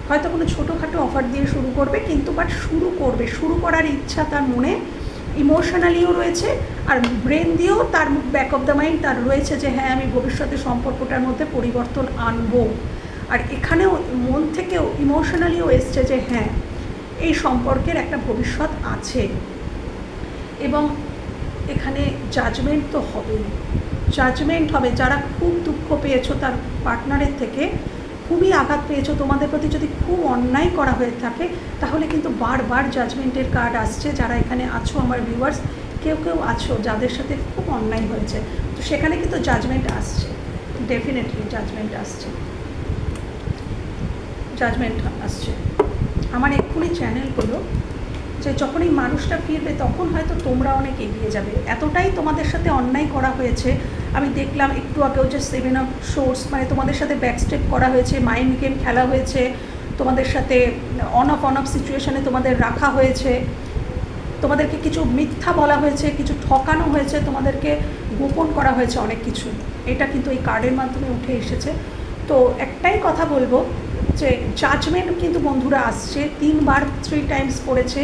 হয়তো কোনো ছোটোখাটো অফার দিয়ে শুরু করবে, কিন্তু বাট শুরু করবে, শুরু করার ইচ্ছা তার মনে ইমোশনালিও রয়েছে, আর ব্রেন দিয়েও তার ব্যাক অফ দ্য মাইন্ড তার রয়েছে যে হ্যাঁ আমি ভবিষ্যতে সম্পর্কটার মধ্যে পরিবর্তন আনবো। আর এখানেও মন থেকেও ইমোশনালিও এসছে যে হ্যাঁ এই সম্পর্কের একটা ভবিষ্যৎ আছে। এবং এখানে জাজমেন্ট তো হবেই, জাজমেন্ট হবে। যারা খুব দুঃখ পেয়েছো তার পার্টনারের থেকে, খুবই আঘাত পেয়েছো, তোমাদের প্রতি যদি খুব অন্যায় করা হয়ে থাকে, তাহলে কিন্তু বারবার জাজমেন্টের কার্ড আসছে। যারা এখানে আছো আমার ভিউয়ার্স, কেউ কেউ আছো যাদের সাথে খুব অন্যায় হয়েছে, তো সেখানে কিন্তু জাজমেন্ট আসছে, ডেফিনেটলি জাজমেন্ট আসছে, জাজমেন্ট আসছে। আমার এক্ষুনি চ্যানেল হলো যে যখন এই মানুষটা ফিরবে তখন হয়তো তোমরা অনেক এগিয়ে যাবে। এতটাই তোমাদের সাথে অন্যায় করা হয়েছে, আমি দেখলাম একটু আগেও যে 7 অফ সোর্স, মানে তোমাদের সাথে ব্যাকস্টেপ করা হয়েছে, মাইন্ড গেম খেলা হয়েছে, তোমাদের সাথে অন অফ সিচুয়েশানে তোমাদের রাখা হয়েছে, তোমাদেরকে কিছু মিথ্যা বলা হয়েছে, কিছু ঠকানো হয়েছে, তোমাদেরকে গোপন করা হয়েছে অনেক কিছু। এটা কিন্তু এই কার্ডের মাধ্যমে উঠে এসেছে। তো একটাই কথা বলবো যে জাজমেন্ট কিন্তু বন্ধুরা আসছে, 3 টাইমস করেছে,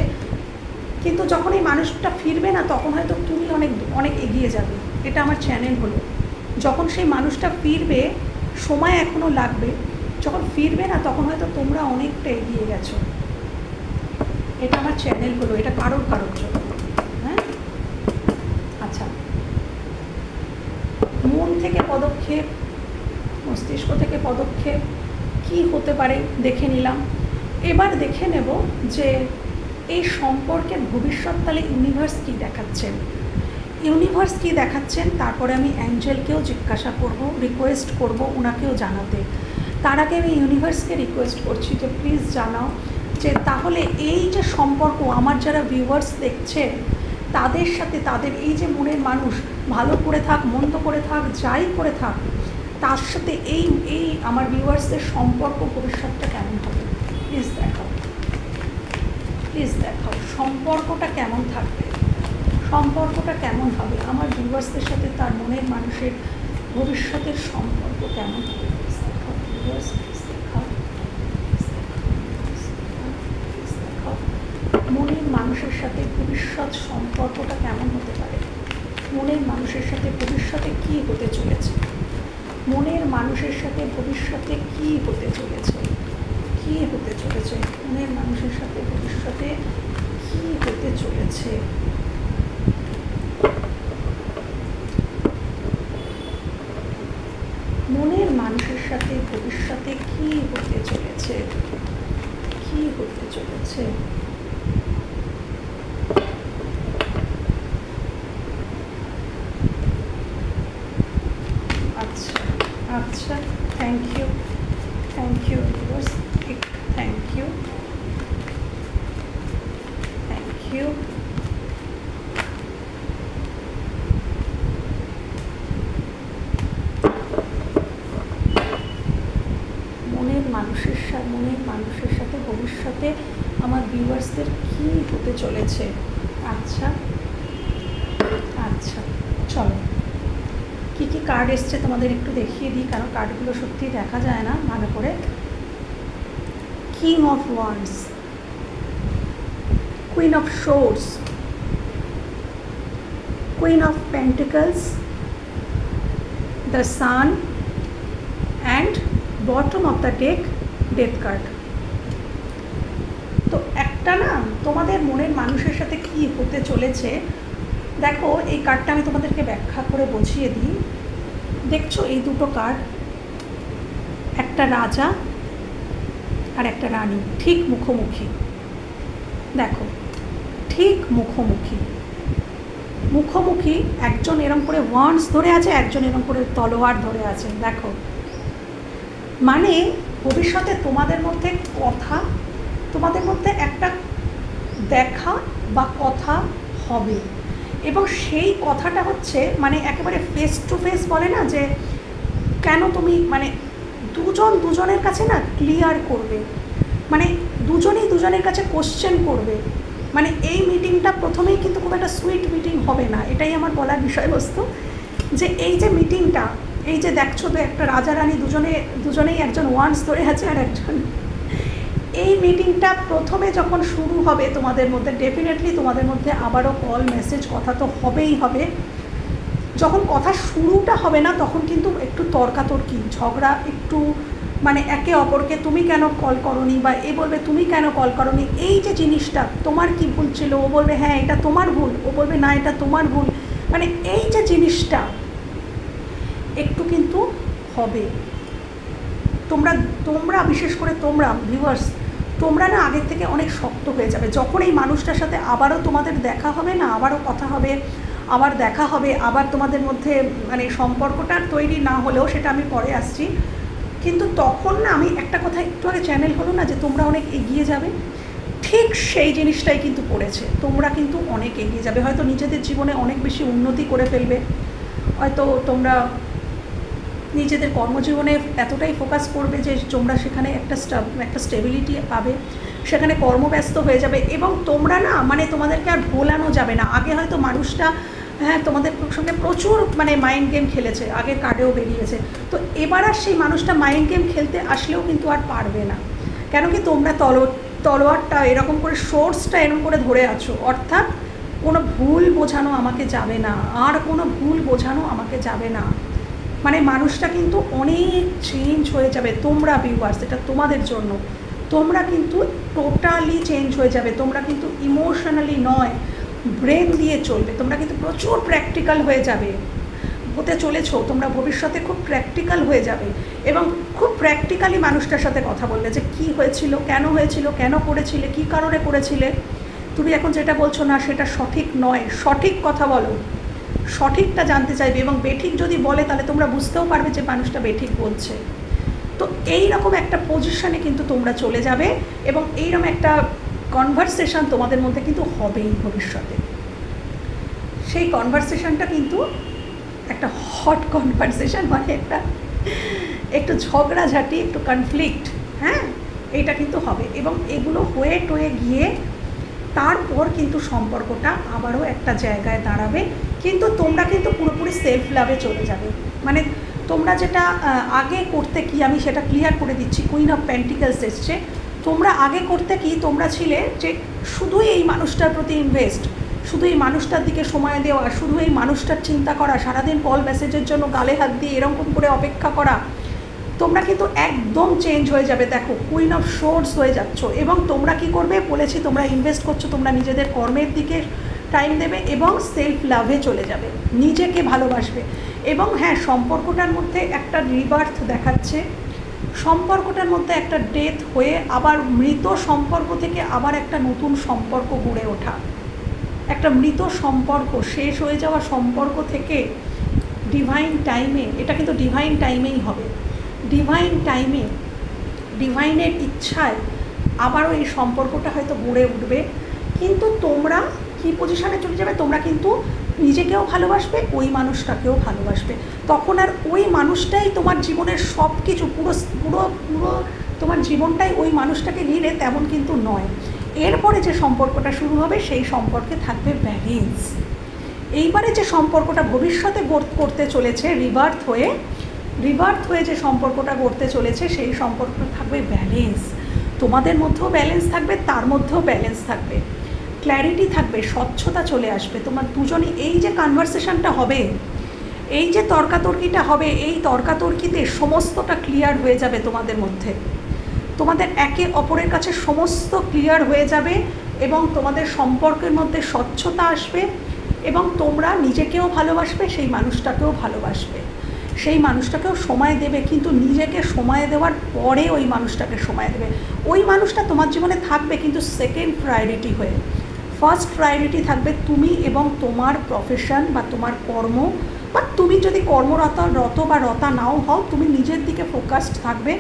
কিন্তু যখন এই মানুষটা ফিরবে না তখন হয়তো তুমি অনেক অনেক এগিয়ে যাবে। এটা আমার চ্যানেল হলো, যখন সেই মানুষটা ফিরবে, সময় এখনও লাগবে, যখন ফিরবে না তখন হয়তো তোমরা অনেকটা এগিয়ে গেছো। এটা আমার চ্যানেল হলো, এটা কারোর জন্য। হ্যাঁ, আচ্ছা, মন থেকে পদক্ষেপ, মস্তিষ্ক থেকে পদক্ষেপ কি হতে পারে দেখে নিলাম। এবার দেখে নেব যে এই সম্পর্কের ভবিষ্যৎ তাহলে ইউনিভার্স কী দেখাচ্ছেন, ইউনিভার্স কী দেখাচ্ছেন। তারপরে আমি অ্যাঞ্জেলকেও জিজ্ঞাসা করব, রিকোয়েস্ট করব ওনাকেও জানাতে। তার আগে আমি ইউনিভার্সকে রিকোয়েস্ট করছি যে প্লিজ জানাও যে তাহলে এই যে সম্পর্ক, আমার যারা ভিউয়ার্স দেখছে তাদের সাথে, তাদের এই যে মনের মানুষ, ভালো করে থাক মন্দ করে থাক যাই করে থাক, তার সাথে এই আমার ভিউয়ার্সদের সম্পর্ক ভবিষ্যৎটা কেমন হবে, প্লিজ দেখাও, প্লিজ দেখাও সম্পর্কটা কেমন থাকবে, সম্পর্কটা কেমন হবে আমার ভিউয়ার্সদের সাথে, তার মনের মানুষের ভবিষ্যতের সম্পর্ক কেমন হবে, প্লিজ দেখাও ভিউয়ার্স, প্লিজ দেখাও, দেখাও মনের মানুষের সাথে ভবিষ্যৎ সম্পর্কটা কেমন হতে পারে, মনের মানুষের সাথে ভবিষ্যতে কী হতে চলেছে, মনের মানুষের সাথে ভবিষ্যতে কী হতে চলেছে, কী হতে চলেছে, মনের মানুষের সাথে ভবিষ্যতে কী হতে চলেছে। মনের মানুষের সাথে ভবিষ্যতে কী হতে চলেছে, কী হতে চলেছে। আচ্ছা আচ্ছা, thank you viewers, thank you, thank you. মনের মানুষের সাথে ভবিষ্যতে আমার ভিউয়ার্সদের কী হতে চলেছে। আচ্ছা আচ্ছা, চলো কী কী কার্ড এসছে তোমাদের একটু দেখিয়ে দিই, কারণ কার্ডগুলো সত্যিই দেখা যায় না ভালো করে। King of wands, queen of swords, queen of pentacles, the sun, and bottom of the deck death card. তো একটা না তোমাদের মনের মানুষের সাথে কি হতে চলেছে দেখো, এই কার্ডটা আমি তোমাদেরকে ব্যাখ্যা করে বুঝিয়ে দিই। দেখছো এই দুটো কার্ড, একটা রাজা আর একটা রানী ঠিক মুখোমুখি, দেখো ঠিক মুখোমুখি, মুখোমুখি, একজন এরম করে ওয়ান্ডস ধরে আছে, একজন এরম করে তলোয়ার ধরে আছে। দেখো মানে ভবিষ্যতে তোমাদের মধ্যে কথা, তোমাদের মধ্যে একটা দেখা বা কথা হবে, এবং সেই কথাটা হচ্ছে মানে একেবারে ফেস টু ফেস, বলে না যে কেন তুমি মানে দুজন দুজনের কাছে না ক্লিয়ার করবে, মানে দুজনেই দুজনের কাছে কোশ্চেন করবে। মানে এই মিটিংটা প্রথমেই কিন্তু খুব একটা সুইট মিটিং হবে না, এটাই আমার বলার বিষয়বস্তু। যে এই যে মিটিংটা, এই যে দেখছো তো একটা রাজা রানী দুজনেই একজন ওয়ান্স ধরে আছে আর একজন এই মিটিংটা প্রথমে যখন শুরু হবে তোমাদের মধ্যে, ডেফিনেটলি তোমাদের মধ্যে আবারও কল মেসেজ কথা তো হবেই হবে। যখন কথা শুরুটা হবে না তখন কিন্তু একটু তর্কাতর্কি, ঝগড়া, একটু মানে একে অপরকে তুমি কেন কল করনি, বা এ বলবে তুমি কেন কল করনি, এই যে জিনিসটা তোমার কি ভুল ছিল, ও বলবে হ্যাঁ এটা তোমার ভুল, ও বলবে না এটা তোমার ভুল, মানে এই যে জিনিসটা একটু কিন্তু হবে। তোমরা বিশেষ করে তোমরা ভিউয়ার্স, তোমরা না আগের থেকে অনেক শক্ত হয়ে যাবে যখন এই মানুষটার সাথে আবারও তোমাদের দেখা হবে না, আবারও কথা হবে, আবার দেখা হবে, আবার তোমাদের মধ্যে মানে সম্পর্কটা তৈরি না হলেও সেটা আমি পরে আসছি, কিন্তু তখন না আমি একটা কথা একটু আগে চ্যানেল হলো না যে তোমরা অনেক এগিয়ে যাবে, ঠিক সেই জিনিসটাই কিন্তু পড়েছে। তোমরা কিন্তু অনেক এগিয়ে যাবে, হয়তো নিজেদের জীবনে অনেক বেশি উন্নতি করে ফেলবে, হয়তো তোমরা নিজেদের কর্মজীবনে এতটাই ফোকাস করবে যে তোমরা সেখানে একটা স্টেবিলিটি পাবে, সেখানে কর্মব্যস্ত হয়ে যাবে, এবং তোমরা না মানে তোমাদেরকে আর ভোলানো যাবে না। আগে হয়তো মানুষটা হ্যাঁ তোমাদের সঙ্গে প্রচুর মানে মাইন্ড গেম খেলেছে, আগের কার্ডেও বেরিয়েছে, তো এবার আর সেই মানুষটা মাইন্ড গেম খেলতে আসলেও কিন্তু আর পারবে না। কেন কি তোমরা তলোয়ারটা এরকম করে সোর্সটা এরকম করে ধরে আছো, অর্থাৎ কোনো ভুল বোঝানো আমাকে যাবে না, আর কোনো ভুল বোঝানো আমাকে যাবে না, মানে মানুষটা কিন্তু অনেক চেঞ্জ হয়ে যাবে। তোমরা ভিউয়ার্স, এটা তোমাদের জন্য, তোমরা কিন্তু টোটালি চেঞ্জ হয়ে যাবে। তোমরা কিন্তু ইমোশনালি নয়, ব্রেন দিয়ে চলবে, তোমরা কিন্তু প্রচুর প্র্যাকটিক্যাল হয়ে যাবে, হতে চলেছো তোমরা ভবিষ্যতে, খুব প্র্যাকটিক্যাল হয়ে যাবে এবং খুব প্র্যাকটিক্যালি মানুষটার সাথে কথা বললে যে কী হয়েছিল, কেন করেছিলে, কী কারণে করেছিলে, তুমি এখন যেটা বলছো না সেটা সঠিক নয়, সঠিক কথা বলো, সঠিকটা জানতে চাইবে, এবং বেঠিক যদি বলে তাহলে তোমরা বুঝতেও পারবে যে মানুষটা বেঠিক বলছে। তো এই রকম একটা পজিশনে কিন্তু তোমরা চলে যাবে, এবং এইরকম একটা কনভারসেশন তোমাদের মধ্যে কিন্তু হবেই ভবিষ্যতে। সেই কনভারসেশনটা কিন্তু একটা হট কনভারসেশন, মানে একটু ঝগড়াঝাটি, একটু কনফ্লিক্ট, হ্যাঁ এইটা কিন্তু হবে, এবং এগুলো হয়ে টয়ে গিয়ে তারপর কিন্তু সম্পর্কটা আবারও একটা জায়গায় দাঁড়াবে, কিন্তু তোমরা কিন্তু পুরোপুরি সেলফ লাভে চলে যাবে। মানে তোমরা যেটা আগে করতে কি, আমি সেটা ক্লিয়ার করে দিচ্ছি, কুইন অফ পেন্টিকলস এসছে, তোমরা আগে করতে কি, তোমরা ছিলে যে শুধুই এই মানুষটার প্রতি ইনভেস্ট, শুধু এই মানুষটার দিকে সময় দেওয়া, শুধু এই মানুষটার চিন্তা করা, সারাদিন কল মেসেজের জন্য গালে হাত দিয়ে এরকম করে অপেক্ষা করা। তোমরা কিন্তু একদম চেঞ্জ হয়ে যাবে, দেখো কুইন অফ সোর্স হয়ে যাচ্ছ, এবং তোমরা কি করবে বলেছি, তোমরা ইনভেস্ট করছো, তোমরা নিজেদের কর্মের দিকে টাইম দেবে এবং সেলফ লাভে চলে যাবে, নিজেকে ভালোবাসবে। এবং হ্যাঁ, সম্পর্কটার মধ্যে একটা রিবার্থ দেখাচ্ছে, সম্পর্কটার মধ্যে একটা ডেথ হয়ে আবার মৃত সম্পর্ক থেকে আবার একটা নতুন সম্পর্ক গড়ে ওঠা, একটা মৃত সম্পর্ক, শেষ হয়ে যাওয়া সম্পর্ক থেকে ডিভাইন টাইমে, এটা কিন্তু ডিভাইন টাইমেই হবে, ডিভাইন টাইমে, ডিভাইনের ইচ্ছায় আবারও এই সম্পর্কটা হয়তো গড়ে উঠবে। কিন্তু তোমরা কী পজিশনে চলে যাবে, তোমরা কিন্তু নিজেকেও ভালোবাসবে, ওই মানুষটাকেও ভালোবাসবে, তখন আর ওই মানুষটাই তোমার জীবনের সব কিছু, পুরো পুরো পুরো তোমার জীবনটাই ওই মানুষটাকে ঘিরে, তেমন কিন্তু নয়। এরপরে যে সম্পর্কটা শুরু হবে সেই সম্পর্কে থাকবে ব্যালেন্স। এইবারে যে সম্পর্কটা ভবিষ্যতে করতে চলেছে, রিবার্থ হয়ে যে সম্পর্কটা গড়তে চলেছে, সেই সম্পর্কটা থাকবে ব্যালেন্স, তোমাদের মধ্যেও ব্যালেন্স থাকবে, তার মধ্যেও ব্যালেন্স থাকবে, ক্ল্যারিটি থাকবে, স্বচ্ছতা চলে আসবে। তোমার দুজনই এই যে কনভারসেশনটা হবে, এই যে তর্কাতর্কিটা হবে, এই তর্কাতর্কিতে সমস্তটা ক্লিয়ার হয়ে যাবে তোমাদের মধ্যে, তোমাদের একে অপরের কাছে সমস্ত ক্লিয়ার হয়ে যাবে, এবং তোমাদের সম্পর্কের মধ্যে স্বচ্ছতা আসবে, এবং তোমরা নিজেকেও ভালোবাসবে, সেই মানুষটাকেও ভালোবাসবে, সেই মানুষটাকেও সময় দেবে, কিন্তু নিজেকে সময় দেওয়ার পরে ওই মানুষটাকে সময় দেবে। ওই মানুষটা তোমার জীবনে থাকবে, কিন্তু সেকেন্ড প্রায়োরিটি হয়ে, ফার্স্ট প্রায়োরিটি থাকবে তুমি এবং তোমার প্রফেশন বা তোমার কর্ম, বা তুমি যদি কর্মরত বা রতা নাও হও, তুমি নিজের দিকে ফোকাসড থাকবে,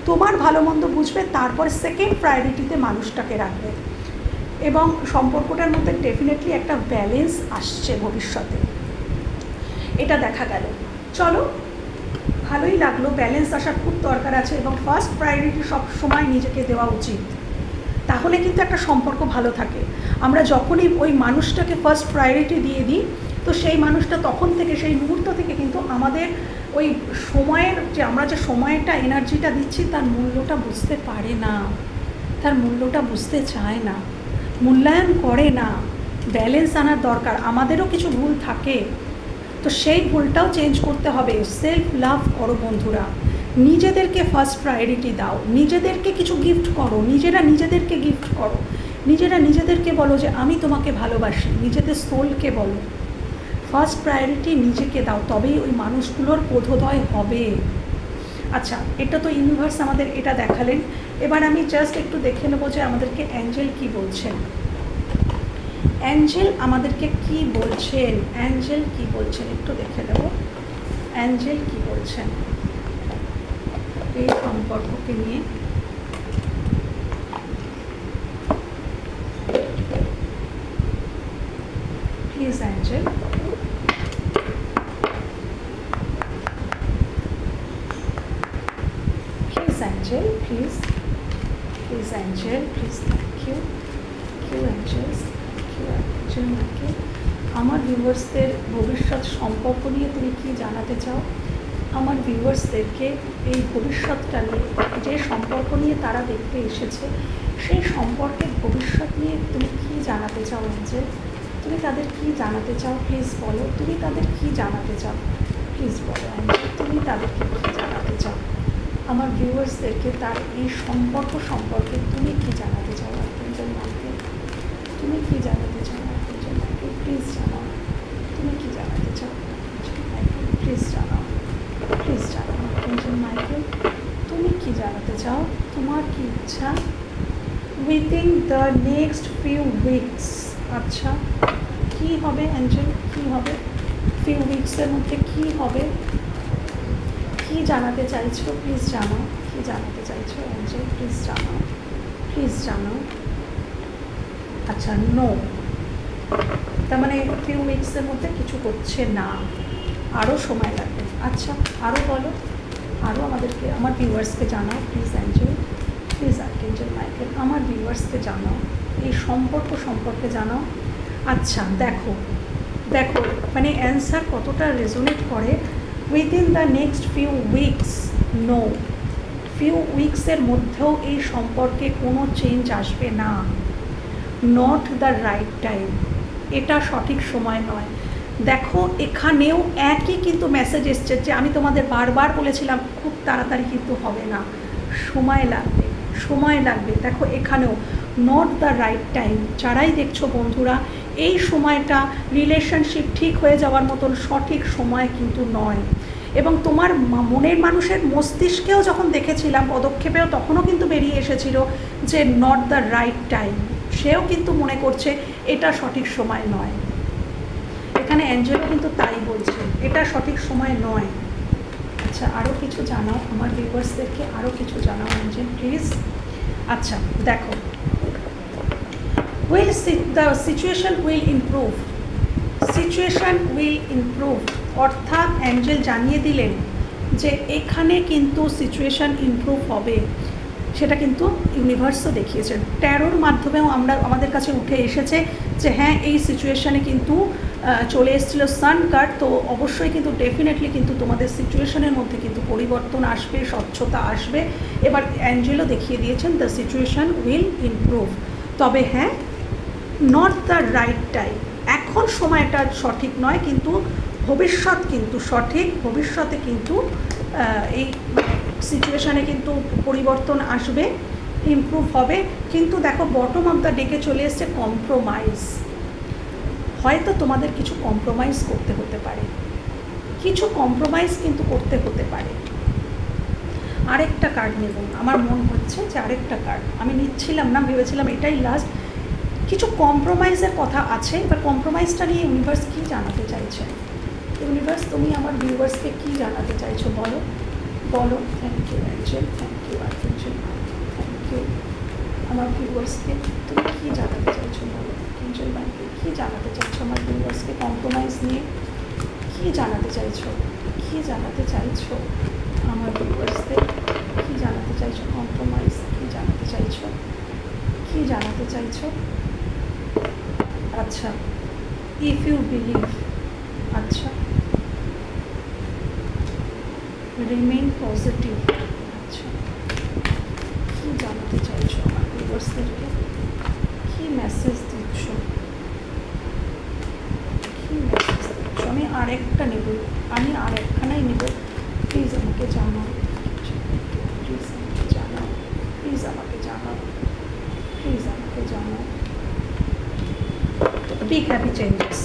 তোমার ভালো মন্দ বুঝবে, তারপর সেকেন্ড প্রায়োরিটিতে মানুষটাকে রাখবে, এবং সম্পর্কটার মধ্যে ডেফিনেটলি একটা ব্যালেন্স আসছে ভবিষ্যতে, এটা দেখা গেল। চলো, ভালোই লাগলো, ব্যালেন্স আসার খুব দরকার আছে, এবং ফার্স্ট প্রায়োরিটি সব সময় নিজেকে দেওয়া উচিত, তাহলে কিন্তু একটা সম্পর্ক ভালো থাকে। আমরা যখনই ওই মানুষটাকে ফার্স্ট প্রায়োরিটি দিয়ে দিই, তো সেই মানুষটা তখন থেকে, সেই মুহূর্ত থেকে কিন্তু আমাদের ওই সময়ের যে, আমরা যে সময়টা এনার্জিটা দিচ্ছি তার মূল্যটা বুঝতে পারে না, তার মূল্যটা বুঝতে চায় না, মূল্যায়ন করে না। ব্যালেন্স আনার দরকার, আমাদেরও কিছু ভুল থাকে, তো সেই ভুলটাও চেঞ্জ করতে হবে। সেলফ লাভ করো বন্ধুরা, নিজেদেরকে ফার্স্ট প্রায়োরিটি দাও, নিজেদেরকে কিছু গিফট করো, নিজেরা নিজেদেরকে গিফট করো, নিজেরা নিজেদেরকে বলো যে আমি তোমাকে ভালোবাসি, নিজেদের সোলকে বলো। ফার্স্ট প্রায়োরিটি নিজেকে দাও, তবেই ওই মানুষগুলোর বোধোদয় হবে। আচ্ছা, এটা তো ইউনিভার্স আমাদের এটা দেখালেন। এবার আমি জাস্ট একটু দেখে নেবো যে আমাদেরকে অ্যাঞ্জেল কি বলছেন। অ্যাঞ্জেল আমাদেরকে কি বলছেন, অ্যাঞ্জেল কি বলছেন একটু দেখে নেব। অ্যাঞ্জেল কি বলছেন এই সম্পর্ককে নিয়ে। Please angel, please angel, please please angel, please. Thank you, thank you angels, thank you angel মাকে। আমার ভিউয়ার্সদের ভবিষ্যৎ সম্পর্ক নিয়ে তুমি কি জানাতে চাও? আমার ভিউয়ার্সদেরকে এই ভবিষ্যৎটা নিয়ে, যে সম্পর্ক নিয়ে তারা দেখতে এসেছে, সেই সম্পর্কের ভবিষ্যৎ নিয়ে তুমি কি জানাতে চাও অ্যাঞ্জেল? তুমি তাদের কি জানাতে চাও প্লিজ বলো। তুমি তাদের কি জানাতে চাও প্লিজ বলো অ্যাঞ্জেল, তুমি তাদেরকে কী জানাতে চাও? আমার ভিউয়ার্সদেরকে তার এই সম্পর্ক সম্পর্কে তুমি কি জানাতে চাও অ্যাঞ্জেল মাকে? তুমি কি জানাতে চাও অ্যাঞ্জেল মাকে? প্লিজ জানাও, তুমি কি জানাতে চাও প্লিজ জানাও, প্লিজ জানাও অ্যাঞ্জেল মাইকেল, তুমি কি জানাতে চাও? তোমার কি ইচ্ছা within the next few weeks? আচ্ছা, কি হবে অ্যাঞ্জেল, কি হবে ফিউ উইকসের মধ্যে, কি হবে, কি জানাতে চাইছো প্লিজ জানাও, কি জানাতে চাইছো অ্যাঞ্জেল প্লিজ জানাও, প্লিজ জানাও। আচ্ছা, নো, তার মানে ফিউ উইকসের মধ্যে কিছু হচ্ছে না, আরও সময় লাগবে। আচ্ছা, আরও বলো, আরও আমাদেরকে, আমার ভিউয়ার্সকে জানাও প্লিজ অ্যাঞ্জেল, প্লিজ আর্কএঞ্জেল মাইকেল, আমার ভিউয়ার্সকে জানাও, এই সম্পর্ক সম্পর্কে জানাও। আচ্ছা, দেখো দেখো মানে অ্যান্সার কতটা রেজোনেট করে। Within the next few weeks, no, few উইকসের মধ্যেও এই সম্পর্কে কোনো চেঞ্জ আসবে না। নট দ্য রাইট টাইম, এটা সঠিক সময় নয়। দেখো এখানেও একই কিন্তু মেসেজ এসছে যে আমি তোমাদের বারবার বলেছিলাম খুব তাড়াতাড়ি কিন্তু হবে না, সময় লাগবে, সময় লাগবে। দেখো এখানেও নট দ্য রাইট টাইম। যারাই দেখছো বন্ধুরা, এই সময়টা রিলেশনশিপ ঠিক হয়ে যাওয়ার মতন সঠিক সময় কিন্তু নয়। এবং তোমার মনের মানুষের মস্তিষ্কেও যখন দেখেছিলাম পদক্ষেপেও, তখনও কিন্তু বেরিয়ে এসেছিল যে নট দ্য রাইট টাইম। সেও কিন্তু মনে করছে এটা সঠিক সময় নয়। এখানে অ্যাঞ্জেলও কিন্তু তাই বলছে, এটা সঠিক সময় নয়। আচ্ছা, আরও কিছু জানাও আমার ভিউয়ার্সদেরকে, আরও কিছু জানাও অ্যাঞ্জেল প্লিজ। আচ্ছা, দেখো will the situation will improve, situation will improve, অর্থাৎ অ্যাঞ্জেল জানিয়ে দিলেন যে এখানে কিন্তু সিচুয়েশান ইমপ্রুভ হবে। সেটা কিন্তু ইউনিভার্সও দেখিয়েছেন, ট্যারোর মাধ্যমেও আমাদের কাছে উঠে এসেছে যে হ্যাঁ, এই সিচুয়েশানে কিন্তু চলে এসেছিল সান কার্ড। তো অবশ্যই কিন্তু ডেফিনেটলি কিন্তু তোমাদের সিচুয়েশনের মধ্যে কিন্তু পরিবর্তন আসবে, স্বচ্ছতা আসবে। এবার অ্যাঞ্জেলও দেখিয়ে দিয়েছেন দ্য সিচুয়েশান উইল ইমপ্রুভ। তবে হ্যাঁ, নট দ্য রাইট টাইম, এখন সময়টা সঠিক নয়, কিন্তু ভবিষ্যৎ কিন্তু সঠিক। ভবিষ্যতে কিন্তু এই সিচুয়েশানে কিন্তু পরিবর্তন আসবে, ইমপ্রুভ হবে। কিন্তু দেখো বটম অফ দ্য ডেকে চলে এসছে কম্প্রোমাইজ। হয়তো তোমাদের কিছু কম্প্রোমাইজ করতে হতে পারে, কিছু কম্প্রোমাইজ কিন্তু করতে হতে পারে। আরেকটা কার্ড নেব, আমার মন হচ্ছে যে আরেকটা কার্ড আমি নিচ্ছিলাম না, ভেবেছিলাম এটাই লাস্ট। কিছু কম্প্রোমাইজের কথা আছে। এবার কম্প্রোমাইজটা নিয়ে ইউনিভার্স কী জানাতে চাইছে? ইউনিভার্স, তুমি আমার ভিউয়ার্সকে কী জানাতে চাইছো বলো, বলো। Thank you angel, thank you archangel, thank you. আমার ভিউয়ার্সকে তুমি কী জানাতে চাইছো বলো অ্যাঞ্জেল মাইকেল, কী জানাতে চাইছো আমার ভিউয়ার্সকে কম্প্রোমাইজ নিয়ে? কী জানাতে চাইছো, কী জানাতে চাইছো আমার ভিউয়ার্সদের? কী জানাতে চাইছো কম্প্রোমাইজ, কী জানাতে চাইছো, কী জানাতে চাইছো? আচ্ছা, ইফ ইউ বিলিভ, আচ্ছা, রিমেইন পজিটিভ। আচ্ছা, কী জানাতে চাইছো আমার ইউনিভার্সদেরকে কী মেসেজ দিচ্ছ, কী মেসেজ দিচ্ছ? আমি আরেকটা নেব, আমি আরেকখানাই নেব। প্লিজ আমাকে জানাও, প্লিজ আমাকে জানাও, প্লিজ আমাকে জানাও, প্লিজ আমাকে জানাও। Big happy changes.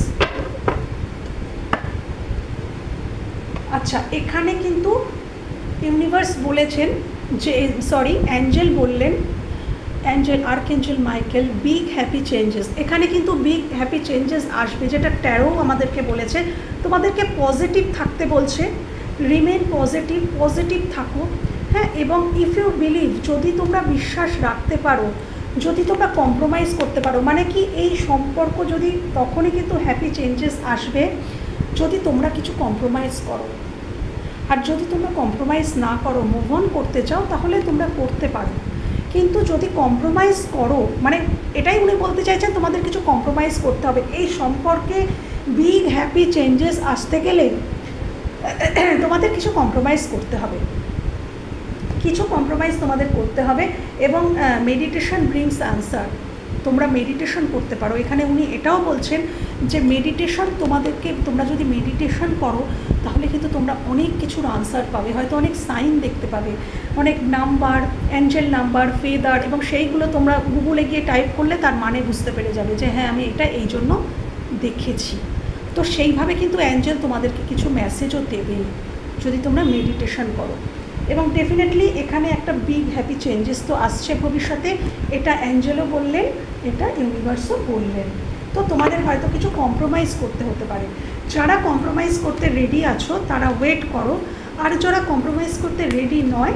আচ্ছা, এখানে কিন্তু ইউনিভার্স বলেছেন যে, সরি, অ্যাঞ্জেল বললেন, angel, archangel Michael, big happy changes. এখানে কিন্তু বিগ হ্যাপি চেঞ্জেস আসবে, যেটা ট্যারো আমাদেরকে বলেছে। তোমাদেরকে পজিটিভ থাকতে বলছে, রিমেন পজিটিভ, পজিটিভ থাকো, হ্যাঁ। এবং ইফ ইউ বিলিভ, যদি তোমরা বিশ্বাস রাখতে পারো, যদি তোমরা কম্প্রোমাইজ করতে পারো, মানে কি এই সম্পর্ক যদি, তখনই কিন্তু হ্যাপি চেঞ্জেস আসবে যদি তোমরা কিছু কম্প্রোমাইজ করো। আর যদি তোমরা কম্প্রোমাইজ না করো, মুভ অন করতে চাও, তাহলে তোমরা করতে পারো। কিন্তু যদি কম্প্রোমাইজ করো, মানে এটাই উনি বলতে চাইছেন, তোমাদের কিছু কম্প্রোমাইজ করতে হবে। এই সম্পর্কে বিগ হ্যাপি চেঞ্জেস আসতে গেলে তোমাদের কিছু কম্প্রোমাইজ করতে হবে, কিছু কম্প্রোমাইজ তোমাদের করতে হবে। এবং মেডিটেশন ব্রিংস আনসার, তোমরা মেডিটেশন করতে পারো। এখানে উনি এটাও বলছেন যে মেডিটেশন তোমাদেরকে, তোমরা যদি মেডিটেশন করো তাহলে কিন্তু তোমরা অনেক কিছুর আনসার পাবে, হয়তো অনেক সাইন দেখতে পাবে, অনেক নাম্বার, অ্যাঞ্জেল নাম্বার, ফেদার, এবং সেইগুলো তোমরা গুগলে গিয়ে টাইপ করলে তার মানে বুঝতে পেরে যাবে যে হ্যাঁ আমি এটা এই জন্য দেখেছি। তো সেইভাবে কিন্তু অ্যাঞ্জেল তোমাদেরকে কিছু মেসেজও দেবে যদি তোমরা মেডিটেশন করো। এবং ডেফিনেটলি এখানে একটা বিগ হ্যাপি চেঞ্জেস তো আসছে ভবিষ্যতে, এটা অ্যাঞ্জেলও বললেন, এটা ইউনিভার্সও বললেন। তো তোমাদের হয়তো কিছু কম্প্রোমাইজ করতে হতে পারে। যারা কম্প্রোমাইজ করতে রেডি আছো তারা ওয়েট করো, আর যারা কম্প্রোমাইজ করতে রেডি নয়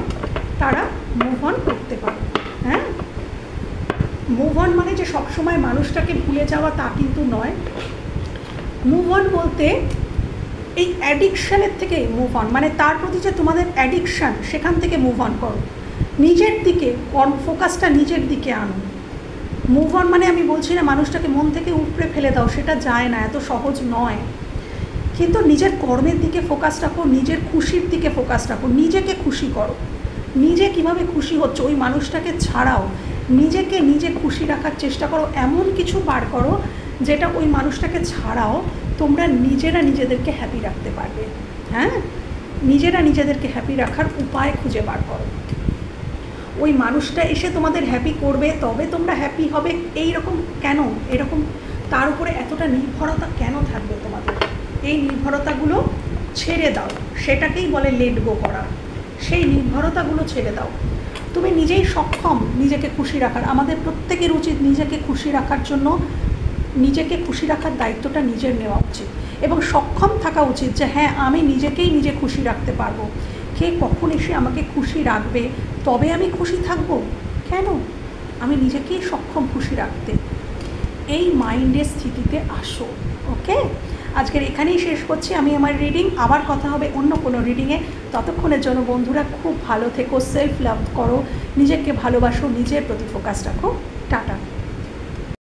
তারা মুভ অন করতে পারো। হ্যাঁ, মুভ অন মানে যে সবসময় মানুষটাকে ভুলে যাওয়া তা কিন্তু নয়। মুভ অন বলতে এই অ্যাডিকশানের থেকে মুভ অন, মানে তার প্রতি যে তোমাদের অ্যাডিকশান, সেখান থেকে মুভ অন করো, নিজের দিকে ফোকাসটা নিজের দিকে আনো। মুভ অন মানে আমি বলছি না মানুষটাকে মন থেকে উপড়ে ফেলে দাও, সেটা যায় না, এত সহজ নয়। কিন্তু নিজের কর্মের দিকে ফোকাস রাখো, নিজের খুশির দিকে ফোকাস রাখো, নিজেকে খুশি করো। নিজে কিভাবে খুশি হচ্ছে ওই মানুষটাকে ছাড়াও নিজেকে নিজে খুশি রাখার চেষ্টা করো। এমন কিছু বার করো যেটা ওই মানুষটাকে ছাড়াও তোমরা নিজেরা নিজেদেরকে হ্যাপি রাখতে পারবে। হ্যাঁ, নিজেরা নিজেদেরকে হ্যাপি রাখার উপায় খুঁজে বার করো। ওই মানুষটা এসে তোমাদের হ্যাপি করবে তবে তোমরা হ্যাপি হবে, এই রকম কেন, এরকম তার উপরে এতটা নির্ভরতা কেন থাকবে তোমাদের? এই নির্ভরতাগুলো ছেড়ে দাও, সেটাকেই বলে লেট গো করা। সেই নির্ভরতাগুলো ছেড়ে দাও। তুমি নিজেই সক্ষম নিজেকে খুশি রাখার। আমাদের প্রত্যেকের উচিত নিজেকে খুশি রাখার জন্য, নিজেকে খুশি রাখার দায়িত্বটা নিজের নেওয়া উচিত এবং সক্ষম থাকা উচিত যে হ্যাঁ আমি নিজেকেই নিজে খুশি রাখতে পারবো। কে কখন এসে আমাকে খুশি রাখবে তবে আমি খুশি থাকবো কেন? আমি নিজেকেই সক্ষম খুশি রাখতে। এই মাইন্ডের স্থিতিতে আসো। ওকে, আজকের এখানেই শেষ করছি আমি আমার রিডিং। আবার কথা হবে অন্য কোনো রিডিংয়ে। ততক্ষণের জন্য বন্ধুরা খুব ভালো থেকো, সেলফ লাভ করো, নিজেকে ভালোবাসো, নিজের প্রতি ফোকাস রাখো। টাটা।